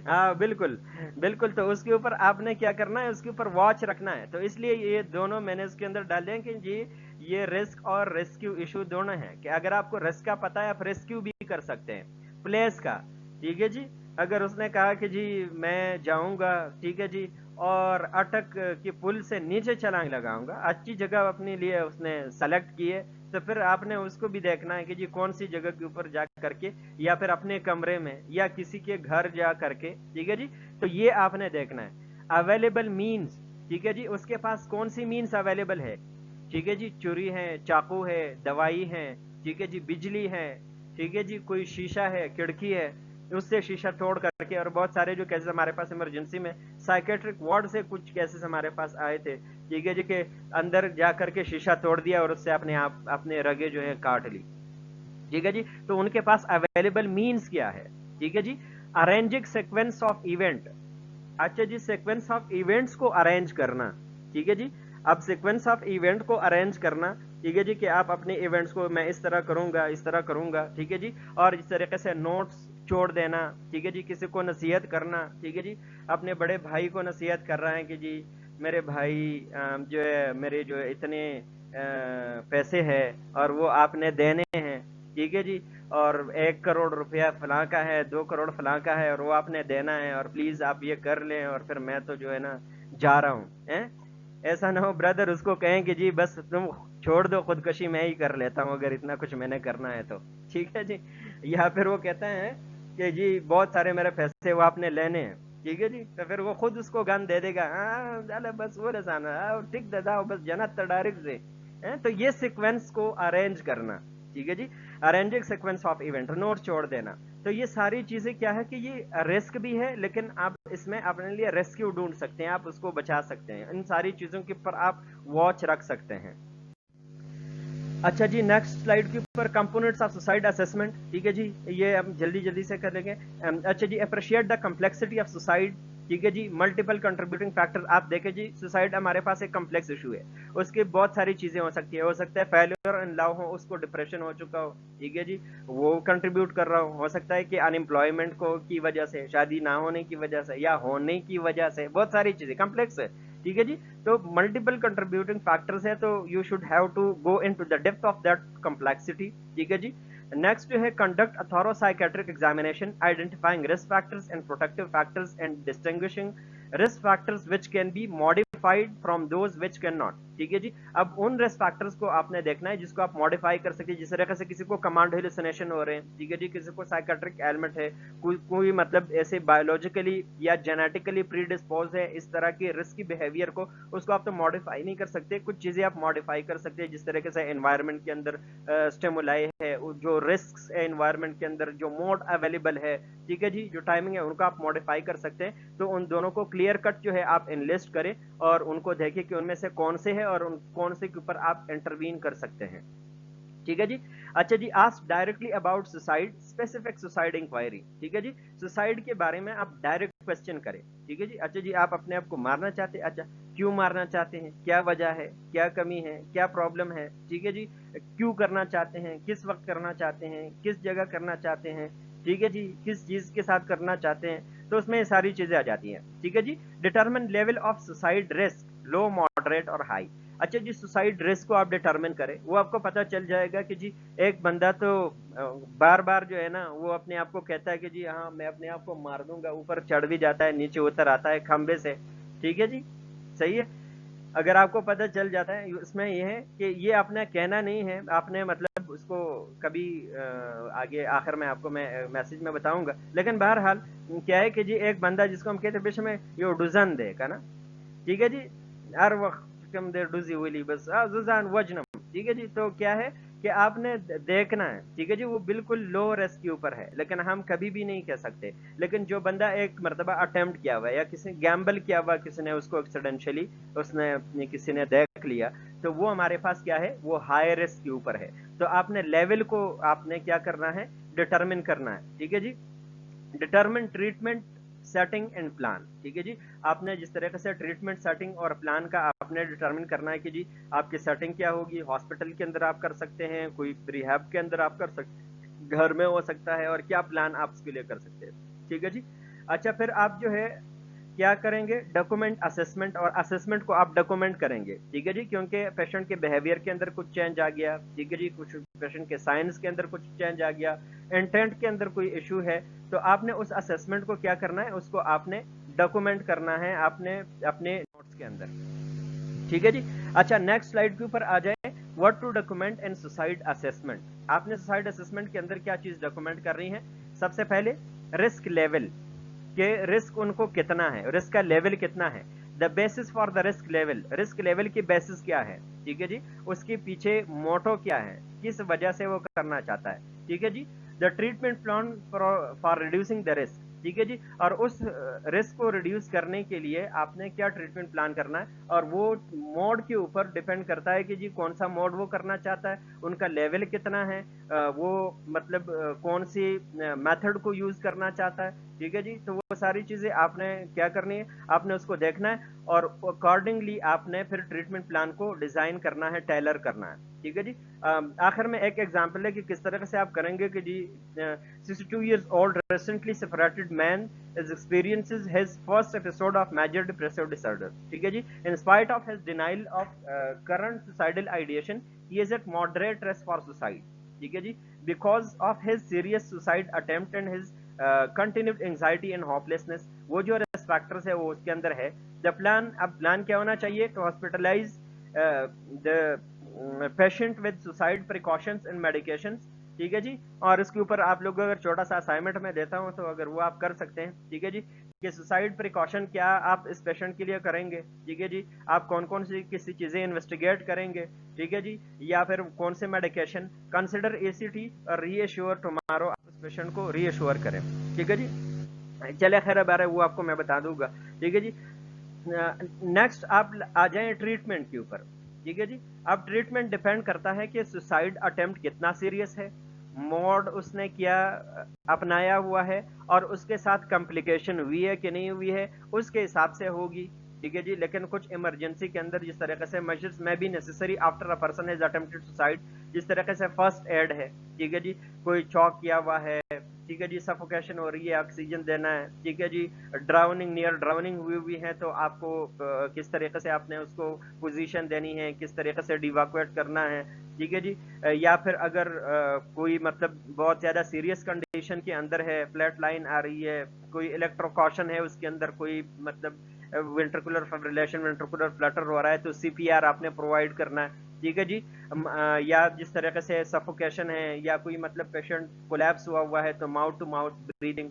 ہاں بالکل بالکل. تو اس کے اوپر آپ نے کیا کرنا ہے, اس کے اوپر واچ رکھنا ہے. تو اس لیے یہ دونوں میں نے اس کے اندر ڈال دیں کہ جی یہ رسک اور ریسکیو ایشو دونوں ہیں, کہ اگر آپ کو رسک کا پتا ہے آپ ریسکیو بھی کر سکتے ہیں. پلیس کا, ٹھیک ہے جی, اگر اس نے کہا کہ جی میں جاؤں گا, ٹھیک ہے جی, اور اٹک کی پل سے نیچے چھلانگ لگاؤں گا, اچھی جگہ اپنے لیے اس نے سلیکٹ کی ہے, تو پھر آپ نے اس کو بھی دیکھنا ہے کہ جی کون سی جگہ کے اوپر جا کر کے, یا پھر اپنے کمرے میں یا کسی کے گھر جا کر کے. ٹھیک ہے جی. تو یہ آپ نے دیکھنا ہے. اویلیبل مینز, ٹھیک ہے جی, اس کے پاس کون سی مینز اویلیبل ہے. ٹھیک ہے جی. چوری ہے, چاقو ہے, دوائی ہے, ٹھیک ہے جی, بجلی ہے, ٹھیک ہے جی, کوئی شیشہ ہے, کھڑکی ہے, اس سے شیشہ توڑ کر کے. اور بہت سارے جو کیسز ہمارے پاس ایمرجنسی میں سائکیٹرک وارڈ سے کچھ کیسز ہمارے پاس آئے تھے. ٹھیک ہے جی, کہ اندر جا کر کے شیشہ توڑ دیا اور اس سے اپنے آپ اپنے رگے جو ہے کاٹ لی. ٹھیک ہے جی. تو ان کے پاس اویلیبل مینز کیا ہے. ٹھیک ہے جی. Arranging sequence of event. اچھا جی. سیکوینس آف ایونٹس کو ارینج کرنا. ٹھیک ہے جی. اب سیکوینس آف ایونٹ کو ارینج کرنا. ٹھیک ہے جی, کہ آپ اپنے ایونٹس کو میں اس طرح کروں گا, اس طرح کروں گا. ٹھیک ہے جی. اور اس طریقے سے نوٹس چھوڑ دینا. ٹھیک ہے جی. کسی کو نصیحت کرنا. ٹھیک ہے جی. اپنے بڑے بھائی کو نصیحت کر رہا ہے کہ جی میرے بھائی جو ہے میرے جو اتنے پیسے ہے اور وہ آپ نے دینے ہیں. ٹھیک ہے جی. اور 1 کروڑ روپیہ فلاں کا ہے, 2 کروڑ فلاں کا ہے, اور وہ آپ نے دینا ہے, اور پلیز آپ یہ کر لیں, اور پھر میں تو جو ہے نا جا رہا ہوں. ایسا نہ ہو بردر اس کو کہیں کہ جی بس تم چھوڑ دو, خودکشی میں ہی کر لیتا ہوں اگر اتنا کچھ میں نے کرنا ہے تو. ٹھیک ہے جی. یا پھر وہ کہتے ہیں کہ جی بہت سارے میرے پیسے وہ آپ نے لینے ہیں. ٹھیک ہے جی. تو پھر وہ خود اس کو گن دے دے گا, ہاں بس وہ رسانا ٹھیک دے داؤ بس جنت ڈائریکٹ سے. تو یہ سیکوینس کو ارینج کرنا. ٹھیک ہے جی. Arranging sequence of event, note چھوڑ دینا. تو یہ ساری چیزیں کیا ہے کہ یہ رسک بھی ہے, لیکن آپ اس میں اپنے لیے ریسکیو ڈھونڈ سکتے ہیں, آپ اس کو بچا سکتے ہیں. ان ساری چیزوں کے اوپر آپ واچ رکھ سکتے ہیں. اچھا جی. نیکسٹ سلائیڈ کے اوپر کمپوننٹس آف سوسائڈ اسسمنٹ. ٹھیک ہے جی. یہ ہم جلدی جلدی سے کر لیں گے. اچھا جی. Appreciate the complexity of suicide. ٹھیک ہے جی. Multiple contributing factor. آپ دیکھیں جی سوسائڈ ہمارے پاس ایک کمپلیکس ایشو ہے, اس کی بہت ساری چیزیں ہو سکتی ہے. ہو سکتا ہے فیلور ان لو ہو, اس کو ڈپریشن ہو چکا ہو. ٹھیک ہے جی. وہ کنٹریبیوٹ کر رہا ہو سکتا ہے کہ ان امپلائمنٹ کو کی وجہ سے, شادی نہ ہونے کی وجہ سے, یا ہونے کی وجہ سے, بہت ساری چیزیں کمپلیکس ہے. ٹھیک ہے جی. تو ملٹیپل کنٹریبیوٹنگ فیکٹرز ہے, تو you should have to go into the depth of that complexity. ٹھیک ہے جی. نیکسٹ جو ہے conduct a thorough psychiatric examination, identifying risk factors and protective factors and distinguishing risk factors which can be modified from those which can not. ٹھیک ہے جی. اب ان risk factors کو آپ نے دیکھنا ہے جس کو آپ ماڈیفائی کر سکتے ہیں. جس طریقے سے کسی کو کمانڈ ہیلوسینیشن ہو رہے ہیں. ٹھیک ہے جی. کسی کو سائکیٹرک ایلمنٹ ہے, کوئی مطلب ایسے بایولوجیکلی یا جینیٹیکلی پری ڈسپوز ہے اس طرح کی رسکی بہیویئر کو, اس کو آپ تو ماڈیفائی نہیں کر سکتے. کچھ چیزیں آپ ماڈیفائی کر سکتے ہیں, جس طریقے سے انوائرمنٹ کے اندر اسٹیمولائی ہے, جو رسکس ہے انوائرمنٹ کے اندر, جو موڈ اویلیبل ہے. ٹھیک ہے جی. جو ٹائمنگ ہے ان کو آپ ماڈیفائی کر سکتے ہیں. تو ان دونوں کو کلیئر کٹ جو ہے آپ انلسٹ کریں اور ان کو دیکھیں کہ ان میں سے کون سے ہیں اور ان کون سے کے اوپر آپ انٹروین کر سکتے ہیں. ٹھیک ہے جی. اچھا جی. Ask directly about suicide, specific suicide inquiry. ٹھیک ہے جی. سوسائڈ کے بارے میں آپ ڈائریکٹ کوشچن کریں. ٹھیک ہے جی. اچھا جی. آپ اپنے آپ کو مارنا چاہتے ہیں, اچھا کیوں مارنا چاہتے ہیں, کیا وجہ ہے, کیا کمی ہے, کیا پرابلم ہے. ٹھیک ہے جی. क्यों करना चाहते हैं, किस वक्त करना चाहते हैं, किस जगह करना चाहते हैं, ठीक है जी, किस चीज के साथ करना चाहते हैं, तो उसमें ये सारी चीजें आ जाती हैं, ठीक है जी। Determine level of suicide risk, low, moderate और हाई। अच्छा जी, सुसाइड रिस्क को आप डिटरमिन करें, वो आपको पता चल जाएगा कि जी एक बंदा तो बार बार जो है ना वो अपने आप को कहता है कि जी हाँ मैं अपने आप को मार दूंगा, ऊपर चढ़ भी जाता है, नीचे उतर आता है खंबे से, ठीक है जी, सही है। अगर आपको पता चल जाता है, इसमें ये है कि ये आपने कहना नहीं है, आपने मतलब उसको कभी आगे आखिर में आपको मैं मैसेज में बताऊंगा, लेकिन बहरहाल क्या है कि जी एक बंदा जिसको हम कहते हैं विश्व में यो डुजन दे का ना, ठीक है जी, हर वक्त कम देर डूजी हुई बस जुजान वजनम, ठीक है जी। तो क्या है कि आपने देखना है, ठीक है जी, वो बिल्कुल लो रिस्क के ऊपर है, लेकिन हम कभी भी नहीं कह सकते। लेकिन जो बंदा एक मरतबा अटेम्प्ट किया हुआ है या किसी गैम्बल किया हुआ, किसी ने उसको एक्सीडेंशियली उसने किसी ने देख लिया, तो वो हमारे पास क्या है, वो हाई रिस्क के ऊपर है। तो आपने लेवल को आपने क्या करना है, डिटरमिन करना है, ठीक है जी। Determine treatment setting and plan, ठीक है जी। आपने जिस तरह से ट्रीटमेंट सेटिंग और प्लान का आपने डिटरमिन करना है कि जी आपकी सेटिंग क्या होगी, हॉस्पिटल के अंदर आप कर सकते हैं, कोई रिहैब के अंदर आप कर सकते हैं, घर में हो सकता है, और क्या प्लान आप उसके लिए कर सकते हैं, ठीक है जी। अच्छा, फिर आप जो है क्या करेंगे, डॉक्यूमेंट असेसमेंट, और असेसमेंट को आप डॉक्यूमेंट करेंगे, ठीक है जी, क्योंकि पेशेंट के बिहेवियर के अंदर कुछ चेंज आ गया, ठीक है जी, कुछ पेशेंट के साइंस के अंदर कुछ चेंज आ गया, इंटेंट के अंदर कोई इशू है, तो आपने उस असेसमेंट को क्या करना है, उसको आपने डॉक्यूमेंट करना है आपने अपने नोट्स के अंदर, ठीक है जी। अच्छा, नेक्स्ट स्लाइड के ऊपर आ जाए, what to document in suicide assessment. आपने सुसाइड असेसमेंट के अंदर क्या चीज डॉक्यूमेंट कर रही है, सबसे पहले रिस्क लेवल, के रिस्क उनको कितना है, रिस्क का लेवल कितना है, the basis for the risk level, risk level की बेसिस क्या है, ठीक है जी, उसके पीछे मोटो क्या है, किस वजह से वो करना चाहता है, ठीक है जी। The treatment plan for reducing the risk, ठीक है जी, और उस रिस्क को रिड्यूस करने के लिए आपने क्या ट्रीटमेंट प्लान करना है, और वो मोड के ऊपर डिपेंड करता है कि जी कौन सा मोड वो करना चाहता है, उनका लेवल कितना है, वो मतलब कौन सी मेथड को यूज करना चाहता है, ठीक है जी। तो वो सारी चीजें आपने क्या करनी है, आपने उसको देखना है, और अकॉर्डिंगली आपने फिर ट्रीटमेंट प्लान को डिजाइन करना है, टेलर करना है, ठीक है जी। आखिर में एक एग्जांपल है कि किस तरह से आप करेंगे कि जी 62 years old recently separated man is experiences his first episode of major depressive disorder, ठीक है जी। in spite of his denial of current suicidal ideation, he is at moderate risk for suicide, ठीक है जी, because of his serious suicide attempt and his continued anxiety and hopelessness। वो जो risk factors है वो उसके अंदर है। the plan, अब प्लान क्या होना चाहिए, to hospitalize the patient with suicide precautions and medications, ठीक है जी। और इसके ऊपर आप लोग अगर छोटा सा असाइनमेंट में देता हूं तो अगर वो आप कर सकते हैं, ठीक है जी, कि सुसाइड प्रिकॉशन क्या आप इस पेशेंट के लिए करेंगे, ठीक है जी, आप कौन कौन सी किसी चीजें इन्वेस्टिगेट करेंगे, ठीक है जी, या फिर कौन से मेडिकेशन, कंसिडर एसीटी और रीएश्योर टुमारो, आप इस पेशेंट को रीएश्योर करें, ठीक है जी। चले खैर बारे वो आपको मैं बता दूंगा, ठीक है जी। नेक्स्ट आप आ जाएं ट्रीटमेंट के ऊपर, ठीक है जी। अब ट्रीटमेंट डिपेंड करता है कि सुसाइड अटेम्प्ट कितना सीरियस है, मोड उसने क्या अपनाया हुआ है, और उसके साथ कॉम्प्लिकेशन हुई है कि नहीं हुई है, उसके हिसाब से होगी, ठीक है जी। लेकिन कुछ इमरजेंसी के अंदर जिस तरीके से मेजर्स में भी necessary after a person has attempted suicide, जिस तरीके से फर्स्ट एड है, ठीक है जी, कोई चौक किया हुआ है, ठीक है जी, सफोकेशन हो रही है, ऑक्सीजन देना है, ठीक है जी, ड्राउनिंग नियर ड्राउनिंग हुई हुई है, तो आपको किस तरीके से आपने उसको पोजीशन देनी है, किस तरीके से डिवाकुएट करना है, ठीक है जी। या फिर अगर कोई मतलब बहुत ज्यादा सीरियस कंडीशन के अंदर है, फ्लैट लाइन आ रही है, कोई इलेक्ट्रोकॉशन है उसके अंदर, कोई मतलब वेंट्रिकुलर फाइब्रिलेशन, वेंट्रिकुलर फ्लटर हो रहा है, तो सीपीआर आपने प्रोवाइड करना है, ठीक है जी। या जिस तरीके से सफोकेशन है या कोई मतलब पेशेंट कोलैप्स हुआ है, तो माउथ टू माउथ ब्रीदिंग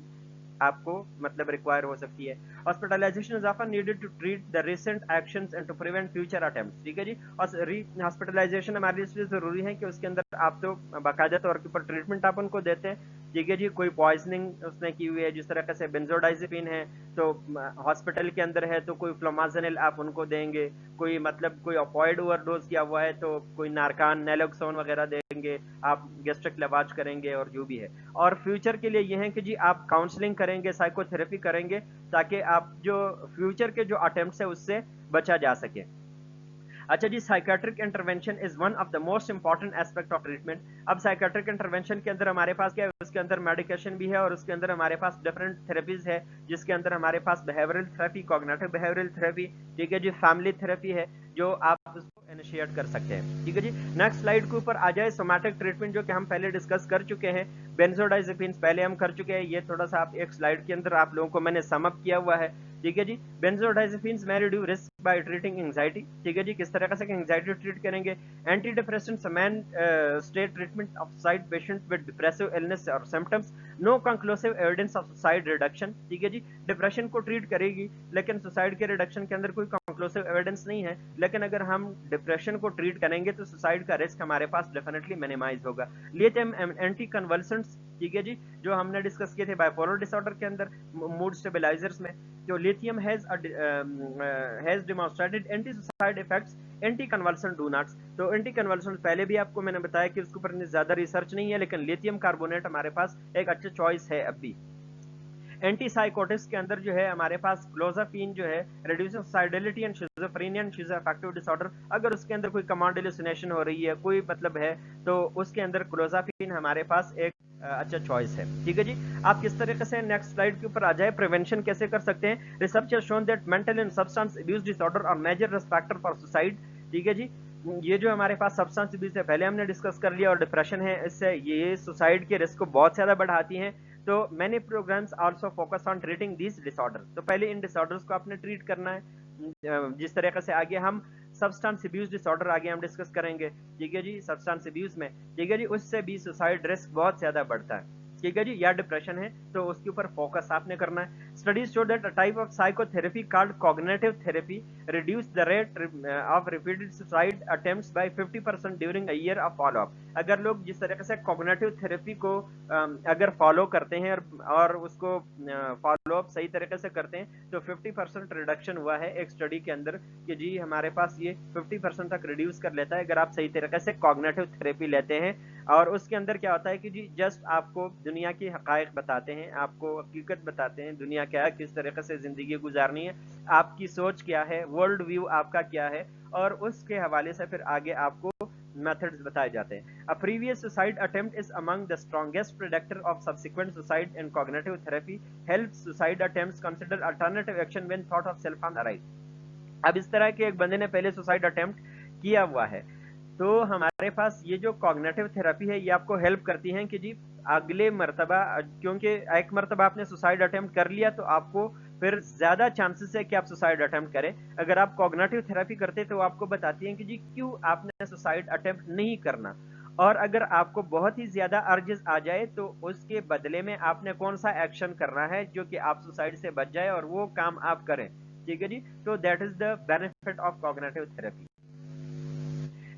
आपको मतलब रिक्वायर हो सकती है। Hospitalization is often needed to treat the recent actions and to prevent future attempts, ठीक है जी। और हॉस्पिटलाइजेशन हमारे लिए जरूरी है कि उसके अंदर आप तो बाकायदा तौर के ऊपर ट्रीटमेंट आप उनको देते हैं, ठीक है जी। कोई पॉइजनिंग उसने की हुई है, जिस तरह से बेंजोडाइजेपिन है, तो हॉस्पिटल के अंदर है तो कोई फ्लोमाजेनिल आप उनको देंगे, कोई मतलब कोई ऑपॉइड ओवरडोज किया हुआ है तो कोई नारकान, नेलोक्सोन वगैरह देंगे, आप गैस्ट्रिक लवाज करेंगे, और जो भी है। और फ्यूचर के लिए ये है कि जी आप काउंसलिंग करेंगे, साइकोथेरेपी करेंगे, ताकि आप जो फ्यूचर के जो अटेम्प्ट्स है उससे बचा जा सके। अच्छा जी, psychiatric intervention is one of the most important aspect of treatment. अब साइकेट्रिक इंटरवेंशन के अंदर हमारे पास क्या है, उसके अंदर मेडिकेशन भी है और उसके अंदर हमारे पास डिफरेंट थेरेपीज है, जिसके अंदर हमारे पास behavioural therapy, cognitive behavioural therapy, ठीक है जी, फैमिली थेरेपी है जो आप उसको इनिशिएट कर सकते हैं, ठीक है जी। नेक्स्ट स्लाइड के ऊपर आ जाए, सोमैटिक ट्रीटमेंट जो कि हम पहले डिस्कस कर चुके हैं, बेंजोडाइजेपिन्स पहले हम कर चुके हैं, ये थोड़ा सा आप एक स्लाइड के अंदर आप लोगों को मैंने सम अप किया हुआ है, ठीक है जी। Benzodiazepines may reduce risk by treating anxiety, ठीक है जी, किस तरह से एंजाइटी ट्रीट करेंगे। Antidepressants main state treatment of suicide patient with depressive illness or symptoms, no conclusive evidence of suicide reduction, ठीक है जी। डिप्रेशन को ट्रीट करेगी लेकिन सुसाइड के रिडक्शन के अंदर कोई कंक्लूसिव एविडेंस नहीं है, लेकिन अगर हम डिप्रेशन को ट्रीट करेंगे तो सुसाइड का रिस्क हमारे पास डेफिनेटली मिनिमाइज होगा। लिथियम एंटी कन्वल्सेंट्स, ठीक है जी, जो हमने डिस्कस किए थे बाइपोलर डिसऑर्डर के अंदर, मूड स्टेबलाइजर्स में, जो lithium has demonstrated anti suicide effects, anticonvulsant do not. तो एंटी कन्वल्सेंट पहले भी आपको मैंने बताया कि उसके ऊपर ज्यादा रिसर्च नहीं है, लेकिन लिथियम कार्बोनेट हमारे पास एक अच्छा चॉइस है अब भी। एंटी साइकोटिक्स के अंदर जो है हमारे पास क्लोजापिन जो है reducing suicidality and schizophrenia and schizoaffective disorder, अगर उसके अंदर कोई कमांड हेलुसिनेशन हो रही है, कोई मतलब है, तो उसके अंदर क्लोजापिन हमारे पास एक अच्छा चॉइस है, ठीक है जी। आप किस तरीके से, नेक्स्ट स्लाइड के ऊपर आ जाए, प्रिवेंशन कैसे कर सकते हैं। Research has shown that mental and substance abuse disorder are major risk factor for suicide, ठीक है जी। ये जो हमारे पास सब्सटेंस अब्यूज है पहले हमने डिस्कस कर लिया, और डिप्रेशन है, इससे ये सुसाइड के रिस्क को बहुत ज्यादा बढ़ाती हैं। तो many programs also focus on treating this disorder, तो पहले इन डिसऑर्डर्स को आपने ट्रीट करना है। जिस तरीके से आगे हम सब्सटेंस अब्यूज डिसऑर्डर आगे हम डिस्कस करेंगे, ठीक है जी, सब्सटेंस अब्यूज में, ठीक है जी, उससे भी सुसाइड रिस्क बहुत ज्यादा बढ़ता है, ठीक है जी, या डिप्रेशन है तो उसके ऊपर फोकस आपने करना है। Studies show that a type of psychotherapy called cognitive therapy reduce the rate of repeated suicide attempts by 50% during a year of follow up. अगर लोग जिस तरीके से कॉग्निटिव थेरेपी को अगर फॉलो करते हैं और उसको फॉलो अप सही तरीके से करते हैं तो 50% रिडक्शन हुआ है एक स्टडी के अंदर, कि जी हमारे पास ये 50% तक रिड्यूस कर लेता है अगर आप सही तरीके से कॉग्निटिव थेरेपी लेते हैं। और उसके अंदर क्या होता है कि जी जस्ट आपको दुनिया की हकायक बताते हैं, आपको हकीकत बताते हैं, दुनिया क्या है, किस तरीके से जिंदगी गुजारनी है, आपकी सोच क्या है, वर्ल्ड व्यू आपका क्या है, और उसके हवाले से फिर आगे आपको methods बताए जाते हैं। A previous suicide attempt is among the strongest predictor of subsequent suicide, and cognitive therapy helps suicide attempts consider alternative action when thought of self harm arise। अब इस तरह के एक बंदे ने पहले सुसाइड अटेम्प्ट किया हुआ है, तो हमारे पास ये जो कॉग्निटिव थेरेपी है ये आपको हेल्प करती है कि जी अगले मर्तबा, क्योंकि एक मर्तबा आपने सुसाइड अटेम्प्ट कर लिया तो आपको फिर ज्यादा चांसेस है कि आप सुसाइड अटेम्प्ट करें। अगर आप कॉग्निटिव थेरेपी करते तो आपको बताती हैं कि जी क्यों आपने सुसाइड अटेम्प्ट नहीं करना, और अगर आपको बहुत ही ज्यादा अर्जेस आ जाए तो उसके बदले में आपने कौन सा एक्शन करना है जो कि आप सुसाइड से बच जाए और वो काम आप करें, ठीक है जी। तो that is the benefit of cognitive therapy.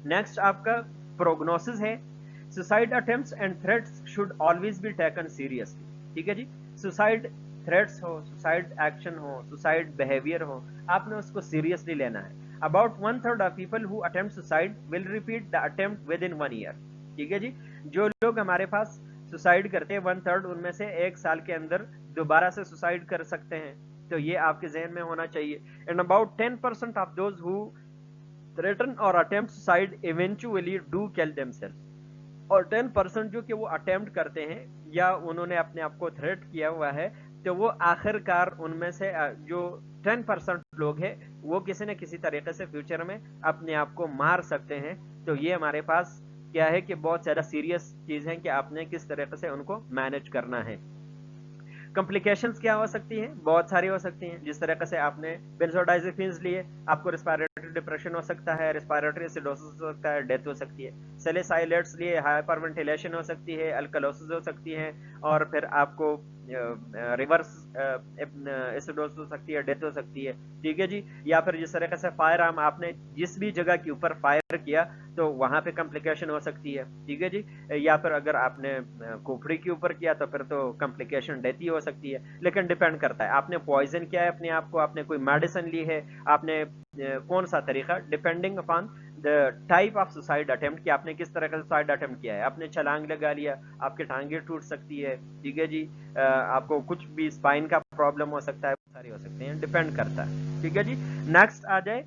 Next आपका प्रोग्नोसिस है। Suicide attempts and threats should always be taken seriously, ठीक है जी। सुसाइड थ्रेट्स हो, सुसाइड एक्शन हो, सुसाइड बिहेवियर हो, आपने उसको सीरियसली लेना है। About 1/3 of people who attempt suicide will repeat the attempt with in 1 year, ठीक है जी। जो लोग हमारे पास सुसाइड करते हैं 1/3 उनमें से 1 साल के अंदर दोबारा से सुसाइड कर सकते हैं, तो ये आपके जहन में होना चाहिए। And about 10% of those who threaten or attempt suicide eventually do kill themselves, और 10% जो कि वो अटेम्प्ट करते हैं या उन्होंने अपने आप को थ्रेट किया हुआ है, तो वो आखिरकार उनमें से जो 10% लोग हैं वो किसी न किसी तरीके से फ्यूचर में अपने आप को मार सकते हैं। तो ये हमारे पास क्या है कि बहुत ज्यादा सीरियस चीज है कि आपने किस तरीके से उनको मैनेज करना है। कॉम्प्लिकेशंस क्या हो सकती हैं, बहुत सारी हो सकती हैं। जिस तरीके से आपने बेंजोडाइजेपिन्स लिए, आपको रेस्पिरेटरी डिप्रेशन हो सकता है, रेस्पिरेटरी एसिडोसिस हो सकता है, डेथ हो सकती है। सैलिसाइलेट्स लिए हाइपरवेंटिलेशन हो सकती है, अल्कलोसिस हो सकती है, और फिर आपको रिवर्स एसिडोसिस हो सकती है, डेथ हो सकती है, ठीक है जी। या फिर जिस तरीके से फायर आर्म आपने जिस भी जगह के ऊपर फायर किया तो वहां पे कॉम्प्लिकेशन हो सकती है, ठीक है जी। या फिर अगर आपने खोपड़ी के ऊपर किया तो फिर तो कॉम्प्लिकेशन डेथ ही हो सकती है। लेकिन डिपेंड करता है आपने पॉइजन किया है अपने आप को, आपने कोई मेडिसिन ली है, आपने कौन सा तरीका, depending upon the type of suicide attempt कि आपने किस तरह का सुसाइड अटेम्प्ट किया है। आपने छलांग लगा लिया, आपकी टांगे टूट सकती है, ठीक है जी। आपको कुछ भी स्पाइन का प्रॉब्लम हो सकता है, सारी हो सकती है, डिपेंड करता है, ठीक है जी। नेक्स्ट आ जाए,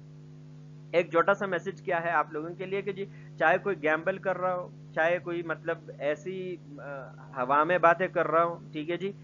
एक छोटा सा मैसेज क्या है आप लोगों के लिए कि जी चाहे कोई गैम्बल कर रहा हो, चाहे कोई मतलब ऐसी हवा में बातें कर रहा हो, ठीक है जी,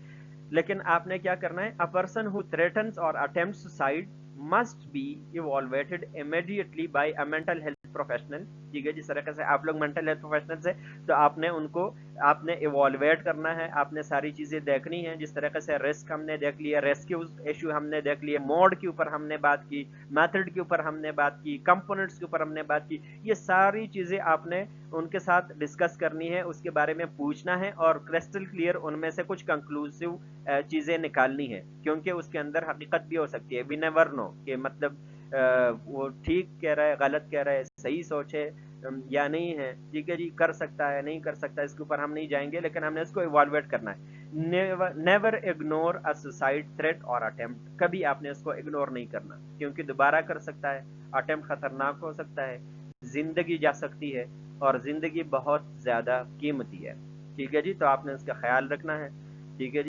लेकिन आपने क्या करना है, अ पर्सन हु थ्रेटन्स और attempts suicide must be evaluated immediately by a mental health professional. ठीक है, जिस तरीके से आप लोग मेंटल हेल्थ प्रोफेशनल से, तो आपने उनको आपने इवॉल्वेट करना है, आपने सारी चीजें देखनी है। जिस तरीके से रिस्क हमने देख लिया, रेस्क्यू इशू हमने देख लिया, मोड के ऊपर हमने बात की, मेथड के ऊपर हमने बात की, कंपोनेंट्स के ऊपर हमने बात की, ये सारी चीजें आपने उनके साथ डिस्कस करनी है, उसके बारे में पूछना है और क्रिस्टल क्लियर उनमें से कुछ कंक्लूसिव चीजें निकालनी है, क्योंकि उसके अंदर हकीकत भी हो सकती है। वी नेवर नो कि मतलब वो ठीक कह रहा है, गलत कह रहा है, सही सोच है या नहीं है। ठीक है जी, कर सकता है, नहीं कर सकता, इसके ऊपर हम नहीं जाएंगे, लेकिन हमने इसको इवॉल्वेट करना है। Never ignore a suicide threat और अटेम्प्ट, कभी आपने इसको इग्नोर नहीं करना, क्योंकि दोबारा कर सकता है, अटेम्प्ट खतरनाक हो सकता है, जिंदगी जा सकती है, और जिंदगी बहुत ज्यादा कीमती है। ठीक है जी, तो आपने इसका ख्याल रखना है। ठीक है जी।